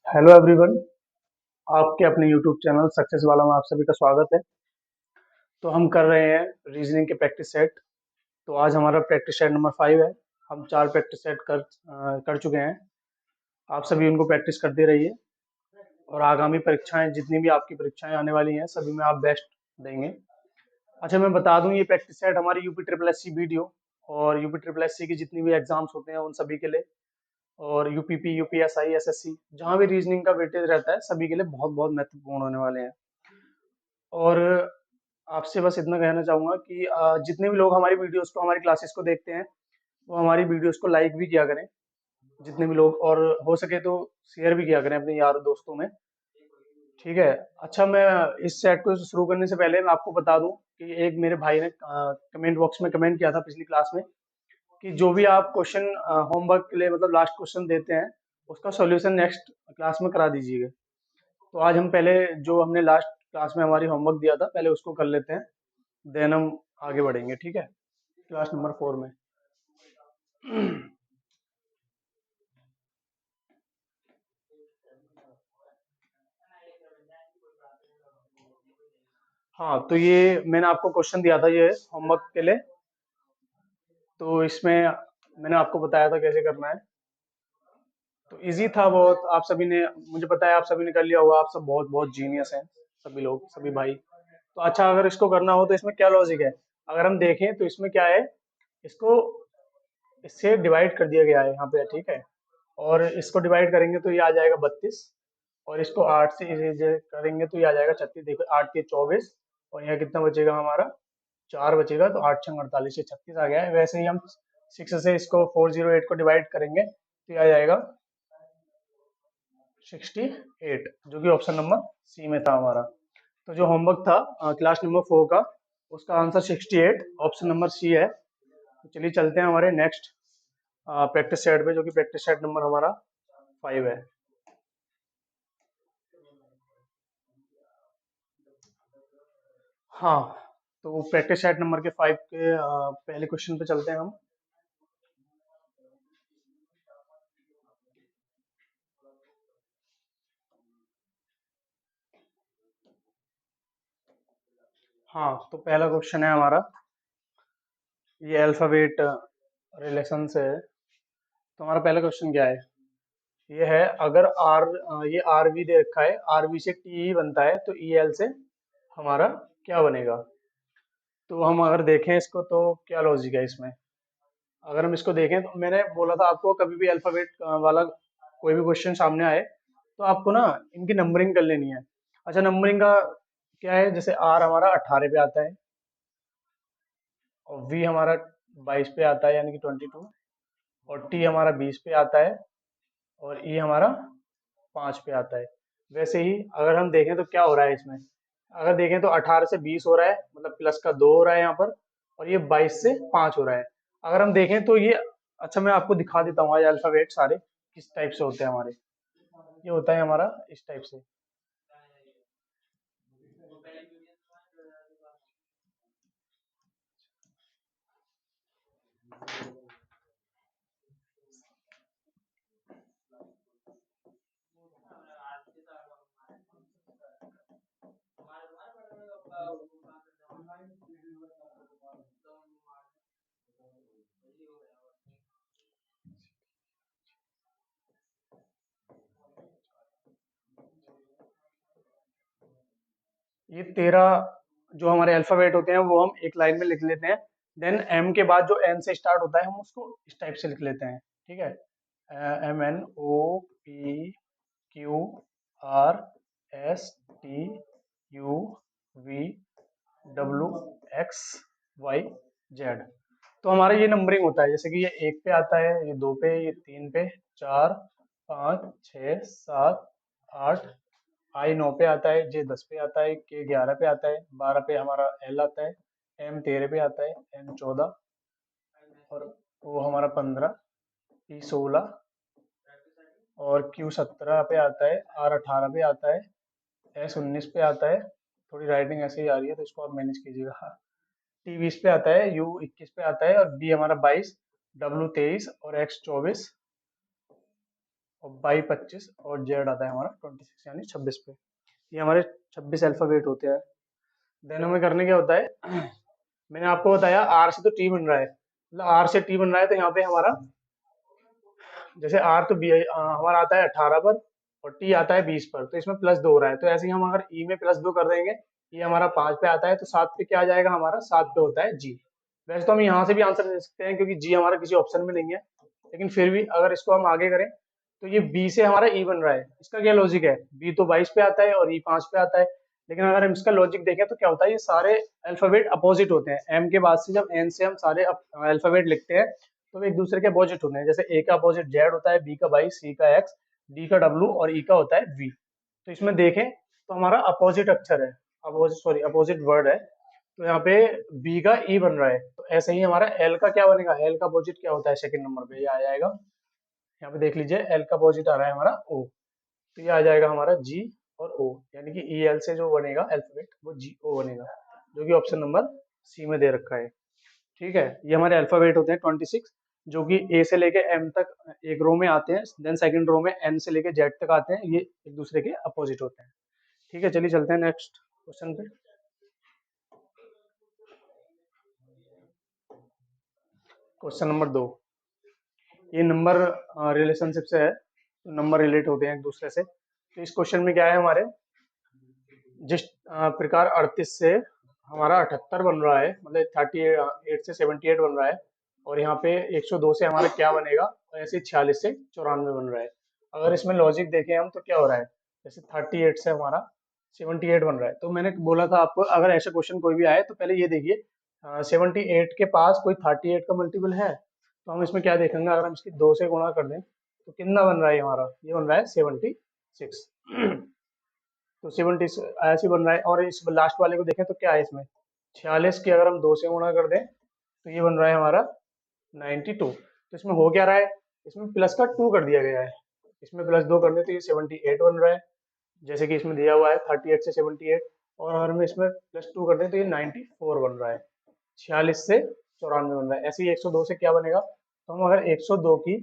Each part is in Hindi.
Hello everyone. आपके अपने यूट्यूब चैनल सक्सेस वाला में आप सभी का स्वागत है। तो हम कर रहे हैं रीजनिंग के प्रैक्टिस सेट। तो आज हमारा प्रैक्टिस सेट नंबर 5 है। हम 4 प्रैक्टिस सेट कर चुके हैं। आप सभी उनको प्रैक्टिस करते रहिए और आगामी परीक्षाएं, जितनी भी आपकी परीक्षाएं आने वाली हैं, सभी में आप बेस्ट देंगे। अच्छा, मैं बता दूं, ये प्रैक्टिस सेट हमारी UP triple S C video और यूपी ट्रिपल एस सी की जितनी भी एग्जाम्स होते हैं उन सभी के लिए, और यूपीपी, यूपीएसआई, एसएससी, जहाँ भी रीजनिंग का वेटेज रहता है, सभी के लिए बहुत बहुत महत्वपूर्ण होने वाले हैं। और आपसे बस इतना कहना चाहूँगा कि जितने भी लोग हमारी वीडियोस को, हमारी क्लासेस को देखते हैं, वो हमारी वीडियोस को लाइक भी किया करें, जितने भी लोग, और हो सके तो शेयर भी किया करें अपने यार दोस्तों में। ठीक है। अच्छा, मैं इस सेट को शुरू करने से पहले मैं आपको बता दूं कि एक मेरे भाई ने कमेंट बॉक्स में कमेंट किया था पिछली क्लास में कि जो भी आप क्वेश्चन होमवर्क के लिए, मतलब लास्ट क्वेश्चन देते हैं, उसका सॉल्यूशन नेक्स्ट क्लास में करा दीजिएगा। तो आज हम पहले, जो हमने लास्ट क्लास में हमारी होमवर्क दिया था, पहले उसको कर लेते हैं, देन हम आगे बढ़ेंगे। ठीक है, क्लास नंबर 4 में। हाँ, तो ये मैंने आपको क्वेश्चन दिया था, ये होमवर्क के लिए। तो इसमें मैंने आपको बताया था कैसे करना है। तो इजी था बहुत। आप सभी ने, मुझे पता है आप सभी ने कर लिया होगा। आप सब बहुत बहुत जीनियस हैं, सभी लोग, सभी भाई। तो अच्छा, अगर इसको करना हो तो इसमें क्या लॉजिक है, अगर हम देखें तो इसमें क्या है, इसको इससे डिवाइड कर दिया गया है यहाँ पे। ठीक है, और इसको डिवाइड करेंगे तो ये आ जाएगा 32, और इसको 8 से इसे करेंगे तो ये आ जाएगा 36। देखो, 8 के 24, और यहाँ कितना बचेगा हमारा, 4 बचेगा। तो 8 छंग 48, ये 36 आ गया है। वैसे ही हम 6 से इसको 408 को डिवाइड करेंगे तो ये आ जाएगा 68, जो कि ऑप्शन नंबर सी में था हमारा। तो जो होमवर्क था क्लास नंबर 4 का, उसका आंसर 68 ऑप्शन नंबर सी है। तो चलिए चलते हैं हमारे नेक्स्ट प्रैक्टिस सेट पे, जो कि प्रैक्टिस सेट नंबर हमारा 5 है। हाँ, तो प्रैक्टिस सेट नंबर के 5 के पहले क्वेश्चन पे चलते हैं हम। हाँ, तो पहला क्वेश्चन है हमारा, ये अल्फाबेट रिलेशन से है। तो हमारा पहला क्वेश्चन क्या है, ये है, अगर आर, ये आर वी दे रखा है, आर वी से टी बनता है, तो ई एल से हमारा क्या बनेगा। तो हम अगर देखें इसको तो क्या लॉजिक है इसमें। अगर हम इसको देखें तो मैंने बोला था आपको, कभी भी अल्फाबेट वाला कोई भी क्वेश्चन सामने आए तो आपको ना इनकी नंबरिंग कर लेनी है। अच्छा, नंबरिंग का क्या है, जैसे आर हमारा 18 पे आता है, और वी हमारा 22 पे आता है, यानी कि 22, और टी हमारा 20 पे आता है, और ई हमारा 5 पे आता है। वैसे ही अगर हम देखें तो क्या हो रहा है इसमें, अगर देखें तो 18 से 20 हो रहा है, मतलब प्लस का 2 हो रहा है यहाँ पर, और ये 22 से 5 हो रहा है। अगर हम देखें तो ये, अच्छा मैं आपको दिखा देता हूँ आज अल्फाबेट सारे किस टाइप से होते हैं हमारे। ये होता है हमारा इस टाइप से। ये 13 जो हमारे अल्फाबेट होते हैं वो हम एक लाइन में लिख लेते हैं। देन एम के बाद जो एन से स्टार्ट होता है, हम उसको इस टाइप से लिख लेते हैं। ठीक है, M N O P Q R S T U V W X Y Z. तो हमारा ये नंबरिंग होता है, जैसे कि ये 1 पे आता है, ये 2 पे, ये 3 पे, 4, 5, 6, 7, 8, आई 9 पे आता है, जे 10 पे आता है, के 11 पे आता है, 12 पे हमारा एल आता है, एम 13 पे आता है, एन 14, और वो हमारा 15, पी 16, और क्यू 17 पे आता है, आर 18 पे आता है, एस 19 पे आता है। थोड़ी राइटिंग ऐसे ही आ रही है तो इसको आप मैनेज कीजिएगा। टी 20 पे आता है, यू 21 पे आता है, और बी हमारा 22, डब्ल्यू 23, और एक्स 24, और बाई 25 और जेड आता है हमारा 26 यानी 26 पे। ये हमारे 26 अल्फाबेट होते हैं। देन हमें करने क्या होता है मैंने आपको बताया आर से तो टी बन रहा है, मतलब आर से टी बन रहा है तो यहाँ पे हमारा जैसे आर तो हमारा आता है 18 पर और टी आता है 20 पर, तो इसमें +2 हो रहा है। तो ऐसे ही हम अगर ई में +2 कर देंगे, ये हमारा 5 पे आता है तो 7 पे क्या आ जाएगा हमारा, 7 पे होता है जी। वैसे तो हम यहाँ से भी आंसर दे सकते हैं क्योंकि जी हमारा किसी ऑप्शन में नहीं है, लेकिन फिर भी अगर इसको हम आगे करें तो ये बी से हमारा ई बन रहा है। इसका क्या लॉजिक है, बी तो 22 पे आता है और ई 5 पे आता है, लेकिन अगर हम इसका लॉजिक देखें तो क्या होता है, ये सारे अल्फाबेट अपोजिट होते हैं। एम के बाद से जब एन से हम सारे अल्फाबेट लिखते हैं तो वे एक दूसरे के अपोजिट होते हैं। जैसे ए का अपोजिट जेड होता है, बी का वाई, सी का एक्स, डी का डब्ल्यू और ई का होता है वी। तो इसमें देखें तो हमारा अपोजिट अक्षर है, अपोजिट सॉरी अपोजिट वर्ड है, तो यहाँ पे बी का ई बन रहा है। तो ऐसे ही हमारा एल का क्या बनेगा, एल का अपोजिट क्या होता है सेकंड नंबर पे, ये आ जाएगा, यहाँ पे देख लीजिए एल का अपोजिट आ रहा है हमारा ओ, तो ये आ जाएगा हमारा जी और ओ, यानी कि ई एल से जो बनेगा अल्फाबेट वो जी ओ बनेगा, जो कि ऑप्शन नंबर सी में दे रखा है। ठीक है, ये हमारे अल्फाबेट होते हैं 26, जो कि ए से लेके एम तक एक रो में आते हैं, देन सेकंड रो में एन से लेके जेड तक आते हैं, ये एक दूसरे के अपोजिट होते हैं। ठीक है, चलिए चलते हैं नेक्स्ट क्वेश्चन पे। क्वेश्चन नंबर 2, ये नंबर रिलेशनशिप से है, तो नंबर रिलेट होते हैं एक दूसरे से। तो इस क्वेश्चन में क्या है हमारे, जिस प्रकार 38 से हमारा 78 बन रहा है, मतलब 38 से 78 बन रहा है, और यहाँ पे 102 से हमारा क्या बनेगा, और ऐसे 46 से 94 बन रहा है। अगर इसमें लॉजिक देखें हम तो क्या हो रहा है, जैसे 38 से हमारा 78 बन रहा है, तो मैंने बोला था आपको अगर ऐसा क्वेश्चन कोई भी आए तो पहले ये देखिए 78 के पास कोई 38 का मल्टीपल है, तो हम इसमें क्या देखेंगे, अगर हम इसकी 2 से गुणा कर दें तो कितना बन रहा है हमारा, ये बन रहा है 76। तो 70 ऐसे बन रहा है। और इस लास्ट वाले को देखें तो क्या है इसमें, 46 की अगर हम 2 से गुणा कर दें तो ये बन रहा है हमारा 92। तो इसमें हो क्या रहा है, इसमें प्लस का 2 कर दिया गया है, इसमें +2 कर दें तो ये 78 बन रहा है, जैसे कि इसमें दिया हुआ है 38 से 78, और अगर हम इसमें +2 कर दें तो ये 94 बन रहा है, 46 से 94 बन रहा है। ऐसे ही 102 से क्या बनेगा, तो हम अगर 102 की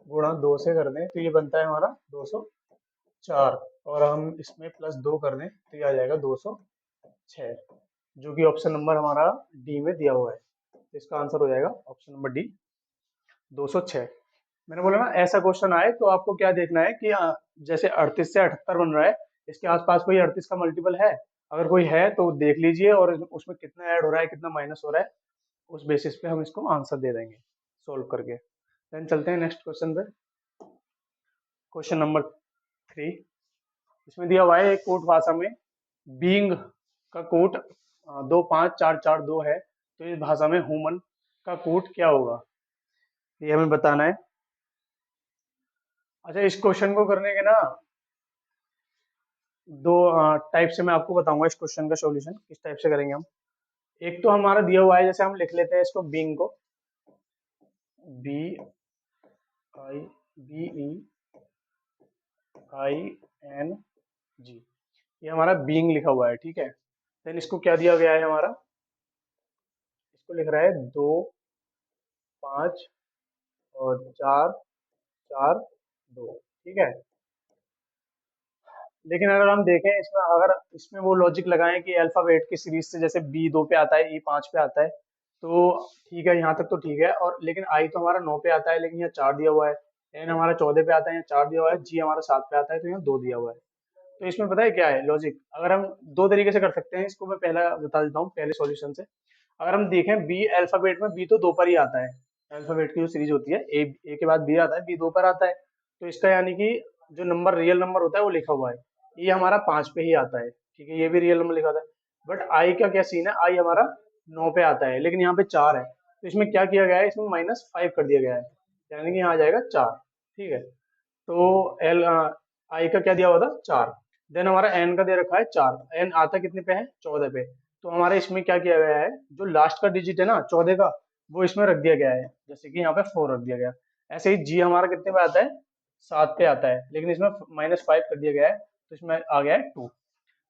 गुणा 2 से कर दें तो ये बनता है हमारा 204, और हम इसमें +2 कर दें तो ये आ जाएगा 206, जो कि ऑप्शन नंबर हमारा डी में दिया हुआ है। तो इसका आंसर हो जाएगा ऑप्शन नंबर डी 206। मैंने बोला ना ऐसा क्वेश्चन आए तो आपको क्या देखना है कि जैसे 38 से 78 बन रहा है, इसके आसपास कोई 38 का मल्टीपल है, अगर कोई है तो देख लीजिए और उसमें कितना ऐड हो रहा है कितना माइनस हो रहा है, उस बेसिस पे हम इसको आंसर दे देंगे सोल्व करके। देन चलते हैं नेक्स्ट क्वेश्चन पे। क्वेश्चन नंबर 3, इसमें दिया हुआ है एक कोट भाषा में बीइंग का कोट 25442 है, तो इस भाषा में ह्यूमन का कोट क्या होगा, ये हमें बताना है। अच्छा, इस क्वेश्चन को करने के ना दो टाइप से मैं आपको बताऊंगा, इस क्वेश्चन का सॉल्यूशन किस टाइप से करेंगे हम। एक तो हमारा दिया हुआ है, जैसे हम लिख लेते हैं इसको बीइंग को B I B E I N G, ये हमारा बीइंग लिखा हुआ है, ठीक है। देन इसको क्या दिया गया है हमारा, इसको लिख रहा है 2 5 और 4 4 2, ठीक है। लेकिन अगर हम देखें इसमें, अगर इसमें वो लॉजिक लगाएं कि अल्फाबेट की सीरीज से जैसे बी 2 पे आता है, ई 5 पे आता है, तो ठीक है, यहाँ तक तो ठीक है। और लेकिन आई तो हमारा 9 पे आता है, लेकिन यहाँ 4 दिया हुआ है, एन हमारा 14 पे आता है, यहाँ 4 दिया हुआ है, जी हमारा 7 पे आता है, तो यहाँ 2 दिया हुआ है। तो इसमें पता है क्या है लॉजिक, अगर हम दो तरीके से कर सकते हैं इसको, मैं पहला बता देता हूँ पहले सॉल्यूशन से। अगर हम देखें बी अल्फाबेट में बी तो 2 पर ही आता है, अल्फाबेट की जो सीरीज होती है ए के बाद बी आता है, बी 2 पर आता है, तो इसका यानी कि जो नंबर रियल नंबर होता है वो लिखा हुआ है, ये हमारा 5 पे ही आता है, ठीक है, ये भी रियल नंबर लिखा होता है। बट आई का क्या सीन है, आई हमारा 9 पे आता है, लेकिन यहाँ पे 4 है, तो इसमें क्या किया गया है, इसमें -5 कर दिया गया है, यानी कि यहाँ आ जाएगा 4, ठीक है। तो एल आई का क्या दिया हुआ था 4, देन हमारा एन का दे रखा है 4, एन आता कितने पे है 14 पे, तो हमारे इसमें क्या किया गया है, जो लास्ट का डिजिट है ना 14 का, वो इसमें रख दिया गया है, जैसे कि यहाँ पे 4 रख दिया गया। ऐसे ही जी हमारा कितने पे आता है 7 पे आता है, लेकिन इसमें -5 कर दिया गया है, तो इसमें आ गया है 2।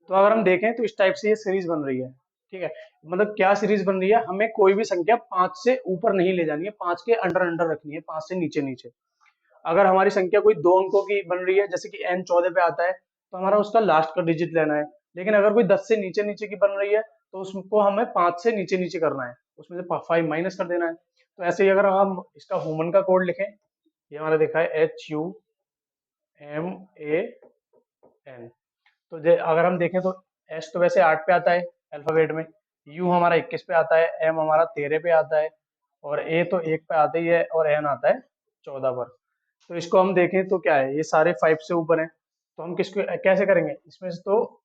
तो अगर हम देखें तो इस टाइप से ये सीरीज बन रही है, ठीक है। मतलब क्या सीरीज बन रही है, हमें कोई भी संख्या 5 से ऊपर नहीं ले जानी है, 5 के अंडर अंडर रखनी है, 5 से नीचे नीचे। अगर हमारी संख्या कोई 2 अंकों की बन रही है, जैसे कि n 14 पे आता है, तो हमारा उसका लास्ट का डिजिट लेना है। लेकिन अगर कोई 10 से नीचे नीचे की बन रही है, तो उसको हमें 5 से नीचे नीचे करना है, उसमें से 5 माइनस कर देना है। तो ऐसे ही अगर हम इसका ह्यूमन का कोड लिखें, ये हमारा देखा है HUMAN। तो अगर हम देखें तो एस तो वैसे 8 पे आता है अल्फाबेट में, यू हमारा 21 पे आता है, एम हमारा 13 पे आता है, और ए तो 1 पे आता ही है, और एन आता है 14 पर। तो इसको हम देखें तो क्या है, ये सारे 5 से ऊपर है, तो हम किसको कैसे करेंगे, इसमें से तो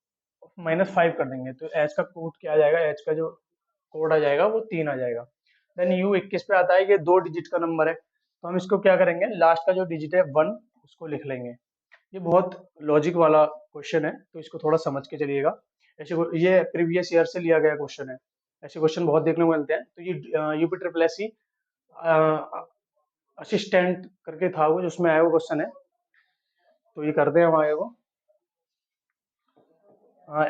-5 कर देंगे, तो एच का कोड क्या आ जाएगा, एच का जो कोड आ जाएगा वो 3 आ जाएगा। देन यू 21 पे आता है, ये 2 डिजिट का नंबर है, तो हम इसको क्या करेंगे, लास्ट का जो डिजिट है 1 उसको लिख लेंगे। ये बहुत लॉजिक वाला क्वेश्चन है, तो इसको थोड़ा समझ के चलिएगा। ये प्रीवियस ईयर से लिया गया क्वेश्चन है, ऐसे क्वेश्चन बहुत देखने को मिलते हैं। तो ये UP triple S C assistant करके था वो, जिसमें आया वो क्वेश्चन है। तो ये करते हैं हम आगे को।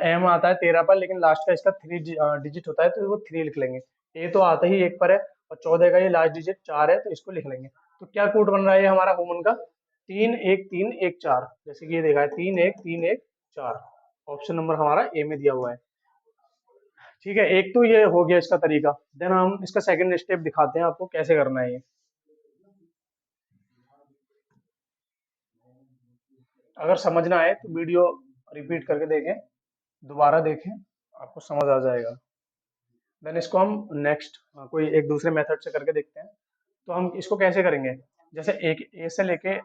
एम आता है 13 पर, लेकिन लास्ट का इसका 3 डिजिट होता है, तो वो 3 लिख लेंगे। ए तो आता ही 1 पर है, और 14 का ये लास्ट डिजिट 4 है, तो इसको लिख लेंगे। तो क्या कोड बन रहा है हमारा ह्यूमन का, 3 1 3 1 4, जैसे कि ये देखा है 3 1 3 1 4। ऑप्शन नंबर हमारा ए में दिया हुआ है। ठीक है, एक तो ये हो गया इसका तरीका। देन हम इसका सेकंड स्टेप दिखाते हैं आपको कैसे करना है ये। अगर समझना आए तो वीडियो रिपीट करके देखें, दोबारा देखें, आपको समझ आ जाएगा। देन इसको हम नेक्स्ट कोई एक दूसरे मेथड से करके देखते हैं। तो हम इसको कैसे करेंगे, जैसे एक ए से लेके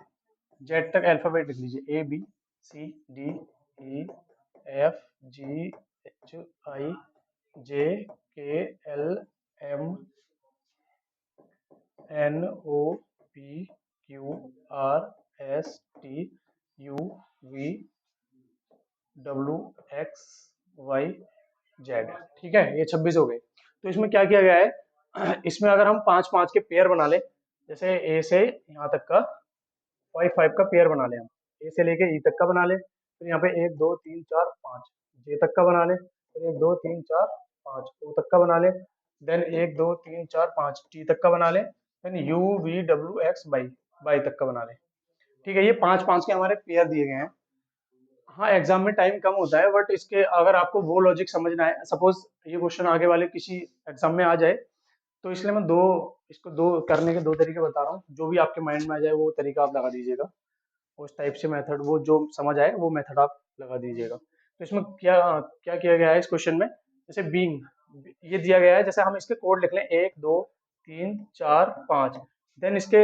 जेड तक अल्फाबेट लिख लीजिए, ABCDEFGHIJKLMNOPQRSTUVWXYZ। ठीक है, ये 26 हो गए। तो इसमें क्या किया गया है, इसमें अगर हम 5 5 के पेयर बना ले, जैसे ए से यहाँ तक का 5 5 का पेयर बना ले, हम ए से लेके ई तक का बना ले, फिर यहाँ पे 1 2 3 4 5 जे तक का बना ले, फिर 1 2 3 4 5 ओ तक का बना ले, देन 1 2 3 4 5 टी तक का बना ले, then U V W X Y Y तक का बना ले। ठीक है, ये 5 5 के हमारे पेयर दिए गए हैं। हाँ, एग्जाम में टाइम कम होता है, बट इसके अगर आपको वो लॉजिक समझना है, सपोज ये क्वेश्चन आगे वाले किसी एग्जाम में आ जाए, तो इसलिए मैं इसको दो करने के 2 तरीके बता रहा हूँ। जो भी आपके माइंड में आ जाए वो तरीका आप लगा दीजिएगा, उस टाइप से मेथड, वो जो समझ आए वो मेथड आप लगा दीजिएगा। तो इसमें क्या क्या किया गया है इस क्वेश्चन में, जैसे बीइंग ये दिया गया है, जैसे हम इसके कोड लिख लें 1 2 3 4 5। देन इसके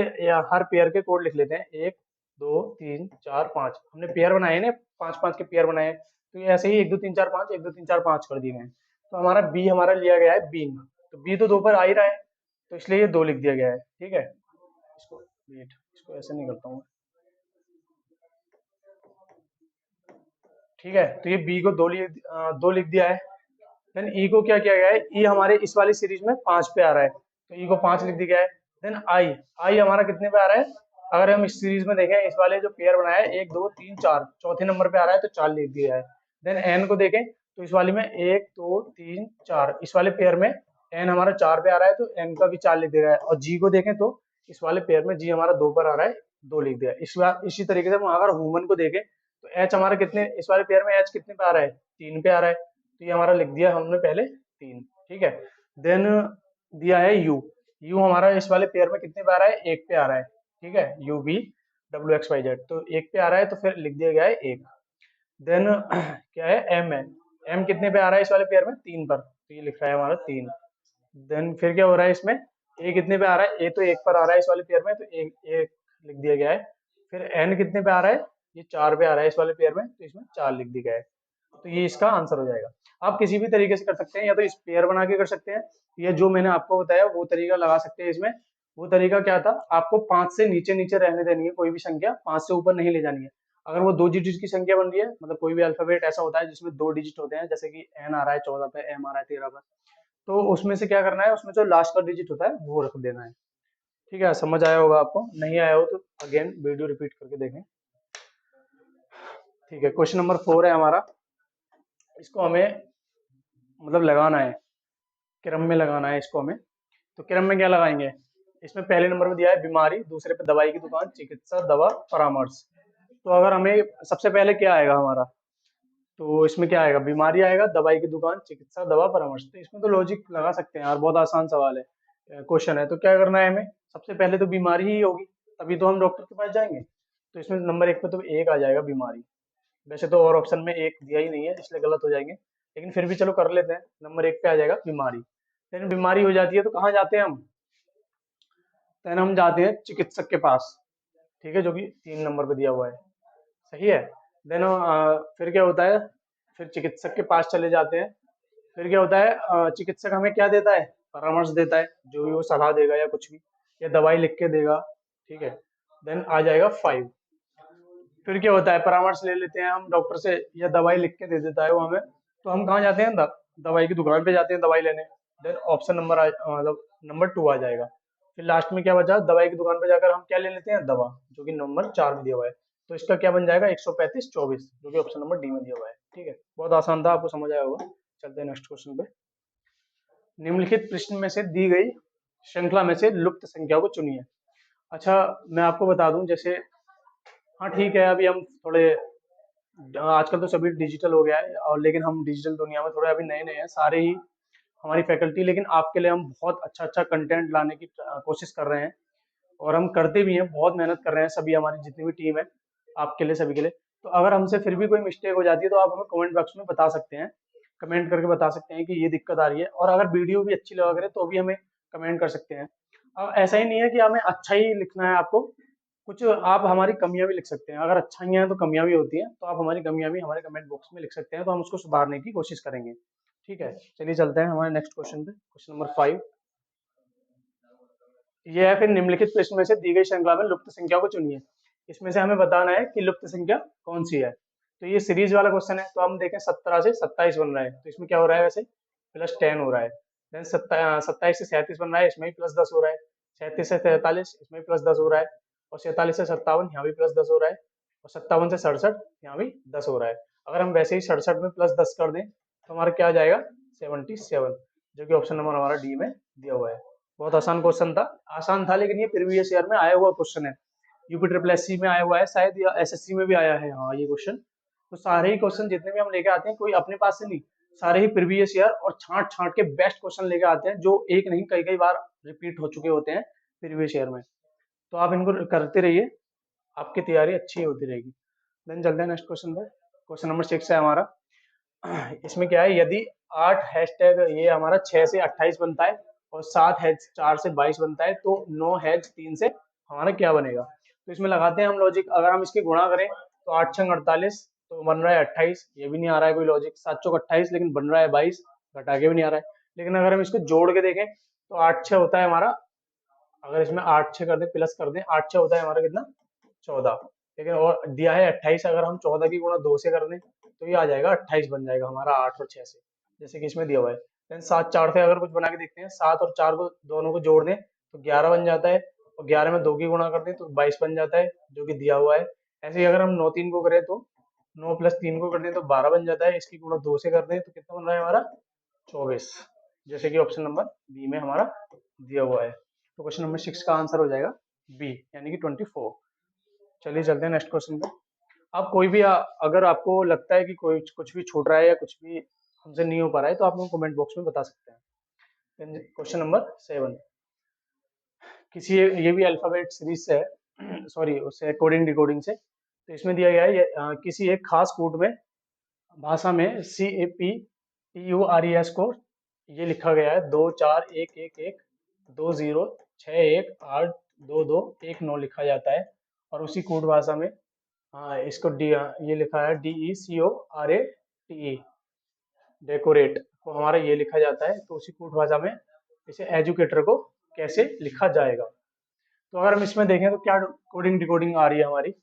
हर पेयर के कोड लिख लेते हैं 1 2 3 4 5। हमने पेयर बनाए हैं ना, 5 5 के पेयर बनाए, तो ये ऐसे ही 1 2 3 4 5 1 2 3 4 5 कर दिए गए हैं। तो हमारा बी हमारा लिया गया है बीइंग, तो बी तो 2 पर आ ही रहा है, तो इसलिए ये 2 लिख दिया गया है। ठीक है, इसको वेट, इसको ऐसे नहीं करता हूँ। ठीक है, तो ये बी को 2 लिख दिया है। देन ई को क्या किया गया है, ई हमारे इस वाली सीरीज में 5 पे आ रहा है, तो ई को 5 लिख दिया गया है। देन आई आई हमारा कितने पे आ रहा है, अगर हम इस सीरीज में देखें, इस वाले जो पेयर बनाया है 1 2 3 4, चौथे नंबर पे आ रहा है, तो 4 लिख दिया है। देन एन को देखें, तो इस वाली में 1 2 3 4, इस वाले पेयर में एन हमारा 4 पे आ रहा है, तो एन का भी 4 लिख दिया है। और जी को देखें, तो इस वाले पेयर में जी हमारा 2 पर आ रहा है, 2 लिख दिया। इसी तरीके से हम अगर ह्यूमन को देखें, तो एच हमारा कितने, इस वाले पेयर में एच कितने पे आ रहा है, 3 पे आ रहा है, तो ये हमारा लिख दिया हमने पहले 3। ठीक है, देन दिया है यू, यू हमारा इस वाले पेयर में कितने पे आ रहा है, 1 पे आ रहा है। ठीक है, U B W X Y Z, तो 1 पे आ रहा है, तो फिर लिख दिया गया है 1। देन क्या है, एम है, एम कितने पे आ रहा है इस वाले पेयर में, 3 पर, तो ये लिख रहा है हमारा 3। देन फिर क्या हो रहा है इसमें, ए कितने पे आ रहा है, ए तो 1 पर आ रहा है इस वाले पेयर में, तो एक एक लिख दिया गया है। फिर एन कितने पे आ रहा है, ये 4 पे आ रहा है इस वाले पेयर में, तो इसमें 4 लिख दिया गया है। तो ये इसका आंसर हो जाएगा। आप किसी भी तरीके से कर सकते हैं, या तो इस पेयर बना के कर सकते हैं, या जो मैंने आपको बताया वो तरीका लगा सकते हैं इसमें। वो तरीका क्या था, आपको 5 से नीचे नीचे रहने देनी है, कोई भी संख्या 5 से ऊपर नहीं ले जानी है। अगर वो 2 डिजिट की संख्या बन रही है, मतलब कोई भी अल्फाबेट ऐसा होता है जिसमें 2 डिजिट होते हैं, जैसे कि एन आ रहा है 14 पे, एम आ रहा है 13 पर, तो उसमें से क्या करना है, उसमें जो लास्ट का डिजिट होता है वो रख देना है। ठीक है, समझ आया होगा आपको, नहीं आया हो तो अगेन वीडियो रिपीट करके देखें। ठीक है, क्वेश्चन नंबर 4 है हमारा। इसको हमें मतलब लगाना है, क्रम में लगाना है इसको हमें। तो क्रम में क्या लगाएंगे, इसमें पहले नंबर पे दिया है बीमारी, दूसरे पे दवाई की दुकान, चिकित्सा, दवा, परामर्श। तो अगर हमें सबसे पहले क्या आएगा हमारा, तो इसमें क्या आएगा, बीमारी आएगा, दवाई की दुकान, चिकित्सा, दवा, परामर्श। तो इसमें तो लॉजिक लगा सकते हैं यार, बहुत आसान सवाल है, क्वेश्चन है। तो क्या करना है हमें, सबसे पहले तो बीमारी ही होगी, तभी तो हम डॉक्टर के पास जाएंगे। तो इसमें नंबर एक पे तो एक आ जाएगा बीमारी। वैसे तो और ऑप्शन में एक दिया ही नहीं है, इसलिए गलत हो जाएंगे, लेकिन फिर भी चलो कर लेते हैं। नंबर एक पे आ जाएगा बीमारी। लेकिन बीमारी हो जाती है तो कहाँ जाते हैं हम, देन हम जाते हैं चिकित्सक के पास, ठीक है, जो कि 3 नंबर पे दिया हुआ है। सही है। देन फिर क्या होता है, फिर चिकित्सक के पास चले जाते हैं। फिर क्या होता है, चिकित्सक हमें क्या देता है, परामर्श देता है, जो भी वो सलाह देगा या कुछ भी, या दवाई लिख के देगा, ठीक है। देन आ जाएगा 5। फिर क्या होता है, परामर्श ले लेते हैं हम डॉक्टर से, या दवाई लिख के दे देता है वो हमें, तो हम कहाँ जाते हैं, दवाई की दुकान पे जाते हैं दवाई लेने। देन ऑप्शन मतलब नंबर 2 आ जाएगा। फिर लास्ट में क्या बचा, दवाई की दुकान पे जाकर हम क्या ले लेते हैं, दवा, जो कि नंबर 4 में दिया हुआ है। तो इसका क्या बन जाएगा, 135 24, जो कि ऑप्शन नंबर डी में दिया हुआ है। ठीक है, बहुत आसान था, आपको समझ आया होगा। चलते हैं नेक्स्ट क्वेश्चन पे। निम्नलिखित प्रश्न में से दी गई श्रृंखला में से लुप्त संख्या को चुनिए। अच्छा, मैं आपको बता दूं, जैसे, हाँ ठीक है, अभी हम थोड़े, आजकल तो सभी डिजिटल हो गया है, और लेकिन हम डिजिटल दुनिया में थोड़े अभी नए नए हैं सारे ही, हमारी फैकल्टी, लेकिन आपके लिए हम बहुत अच्छा अच्छा कंटेंट लाने की कोशिश कर रहे हैं, और हम करते भी हैं, बहुत मेहनत कर रहे हैं, सभी हमारी जितनी भी टीम है, आपके लिए, सभी के लिए। तो अगर हमसे फिर भी कोई मिस्टेक हो जाती है तो आप हमें कमेंट बॉक्स में बता सकते हैं, कमेंट करके बता सकते हैं कि ये दिक्कत आ रही है, और अगर वीडियो भी अच्छी लगा करे तो भी हमें कमेंट कर सकते हैं। ऐसा ही नहीं है कि हमें अच्छा ही लिखना है आपको, कुछ आप हमारी कमियां भी लिख सकते हैं, अगर अच्छाइयाँ हैं तो कमियां भी होती हैं, तो आप हमारी कमियां भी हमारे कमेंट बॉक्स में लिख सकते हैं, तो हम उसको सुधारने की कोशिश करेंगे। ठीक है, चलिए चलते हैं हमारे नेक्स्ट क्वेश्चन पे, क्वेश्चन नंबर 5। ये है, फिर निम्नलिखित प्रश्न में से दी गई श्रृंखला में लुप्त संख्या को चुनिए। इसमें से हमें बताना है कि लुप्त संख्या कौन सी है। तो ये सीरीज वाला क्वेश्चन है, तो हम देखें 17 से 27 बन रहा है, तो इसमें क्या हो रहा है, वैसे +10 हो रहा है। देन 27 से 37 बन रहा है, इसमें भी +10 हो रहा है। 37 से 43, इसमें भी +10 हो रहा है। और 47 से 57, यहाँ भी +10 हो रहा है। और 57 से 67, यहाँ भी 10 हो रहा है। अगर हम वैसे ही 67 में +10 कर दें तो हमारा क्या आ जाएगा, 77, जो कि ऑप्शन नंबर हमारा डी में दिया हुआ है। बहुत आसान क्वेश्चन था, आसान था, लेकिन ये प्रीवियस ईयर में आया हुआ क्वेश्चन है, यूपी ट्रिपल एस सी में आया हुआ है शायद, या एसएससी में भी आया है, हाँ ये क्वेश्चन। तो सारे ही क्वेश्चन जितने भी हम लेके आते हैं, कोई अपने पास से नहीं, सारे ही प्रीवियस ईयर और छांट छांट के बेस्ट क्वेश्चन लेके आते हैं, जो एक नहीं कई कई बार रिपीट हो चुके होते हैं प्रीवियस ईयर में। तो आप इनको करते रहिए, आपकी तैयारी अच्छी होती रहेगी। देन चलते हैं नेक्स्ट क्वेश्चन पर। क्वेश्चन नंबर 6 है हमारा। इसमें क्या है, यदि 8 हैशटैग, ये हमारा 6 से 28 बनता है, और 7 हैज 4 से 22 बनता है, तो 9 हैज 3 से हमारा क्या बनेगा। तो इसमें लगाते हैं हम लॉजिक, अगर हम इसकी गुणा करें तो 8 छंग 48, तो बन रहा है 28, ये भी नहीं आ रहा है कोई लॉजिक। 7 चौक 28, लेकिन बन रहा है 22, घटा के भी नहीं आ रहा है। लेकिन अगर हम इसको जोड़ के देखें तो 8 6 होता है हमारा, अगर इसमें 8 6 कर दें, प्लस कर दें, 8 6 होता है हमारा कितना, 14। लेकिन और दिया है 28, अगर हम 14 की गुणा 2 से कर दें तो ये आ जाएगा 28 बन जाएगा हमारा 8 और 6 से, जैसे कि इसमें दिया हुआ है। देन 7 4 से अगर कुछ बना के देखते हैं, 7 और 4 को दोनों को जोड़ दें तो 11 बन जाता है, और 11 में 2 की गुणा कर दें तो 22 बन जाता है, जो कि दिया हुआ है। ऐसे ही अगर हम 9 3 को करें तो 9 + 3 को कर दें तो 12 बन जाता है, इसकी गुणा 2 से कर दें तो कितना बन रहा है हमारा, 24, जैसे कि ऑप्शन नंबर बी में हमारा दिया हुआ है। तो क्वेश्चन नंबर 6 का आंसर हो जाएगा बी, यानी कि 24। चलिए चलते हैं नेक्स्ट क्वेश्चन पे। आप कोई भी अगर आपको लगता है कि कोई कुछ भी छूट रहा है या कुछ भी हमसे नहीं हो पा रहा है, तो आप लोग कमेंट बॉक्स में बता सकते हैं। क्वेश्चन नंबर 7, किसी ये भी अल्फाबेट सीरीज से है, सॉरी उससे कोडिंग डिकोडिंग से। तो इसमें दिया गया है किसी एक खास कोड में, भाषा में CAPTURES को ये लिखा गया है 24111 2061822219 लिखा जाता है, और उसी कोड भाषा में, हाँ इसको ये लिखा है DECORATE, डेकोरेट को हमारा ये लिखा जाता है। तो उसी कोड भाषा में इसे एजुकेटर को कैसे लिखा जाएगा। तो अगर हम इसमें देखें तो क्या कोडिंग डिकोडिंग आ रही है हमारी,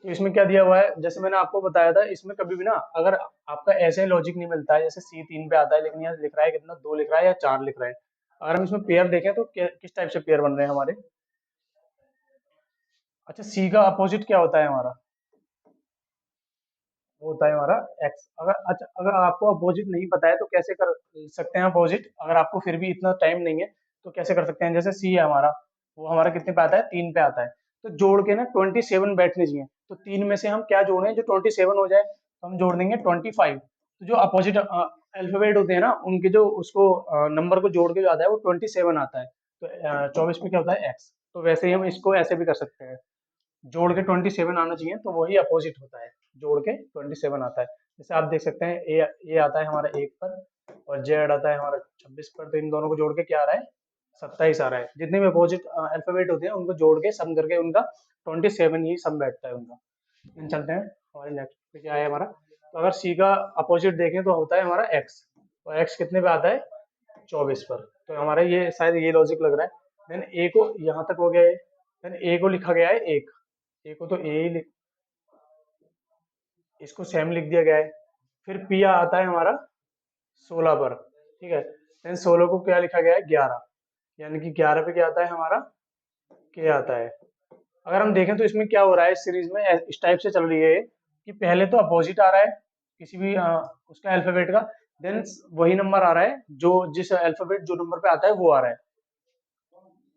तो इसमें क्या दिया हुआ है, जैसे मैंने आपको बताया था, इसमें कभी भी ना, अगर आपका ऐसे लॉजिक नहीं मिलता है, जैसे C 3 पे आता है, लेकिन यहाँ लिख रहा है कितना, 2 लिख रहा है या 4 लिख रहा है। अगर हम इसमें पेयर देखें तो किस टाइप से पेयर बन रहे हैं हमारे। अच्छा, C का अपोजिट क्या होता है हमारा, वो होता है हमारा X। अगर अच्छा, अगर आपको अपोजिट नहीं पता है तो कैसे कर सकते हैं अपोजिट, अगर आपको फिर भी इतना टाइम नहीं है तो कैसे कर सकते हैं, जैसे सी है हमारा, वो हमारा कितने पे आता है, 3 पे आता है, तो जोड़ के ना 27 बैठने चाहिए। तो 3 में से हम क्या जोड़ें जो 27 हो जाए, तो हम जोड़ देंगे 25। तो जो अपोजिट अल्फाबेट होते हैं ना, उनके जो उसको नंबर को जोड़ के जो आता है वो 27 आता है। तो 24 में क्या होता है, एक्स। तो वैसे ही हम इसको ऐसे भी कर सकते हैं, जोड़ के 27 आना चाहिए, तो वही अपोजिट होता है, जोड़ के 27 आता है। जैसे आप देख सकते हैं ए आता है हमारा 1 पर और जेड आता है हमारा 26 पर, तो इन दोनों को जोड़ के क्या आ रहा है, 27 आ रहा है। जितने भी अपोजिट अल्फाबेट होते हैं उनको जोड़ के सम करके उनका 27 ही सम बैठता है उनका। Then चलते हैं हमारे नेक्स्ट पे, क्या है हमारा, तो अगर सी का अपोजिट देखें तो होता है हमारा एक्स, और एक्स कितने पे आता है, 24 पर। तो हमारा ये शायद ये लॉजिक लग रहा है। देन ए को यहाँ तक हो गया है, देन ए को लिखा गया है एक, ए को तो ए ही इसको सेम लिख दिया गया है। फिर पी आता है हमारा 16 पर, ठीक है। देन 16 को क्या लिखा गया है, 11, यानी कि 11 पे क्या आता है हमारा, के आता है। अगर हम देखें तो इसमें क्या हो रहा है, इस सीरीज में इस टाइप से चल रही है ये, कि पहले तो अपोजिट आ रहा है किसी भी उसका अल्फाबेट का, देन वही नंबर आ रहा है जो जिस अल्फाबेट जो नंबर पे आता है वो आ रहा है।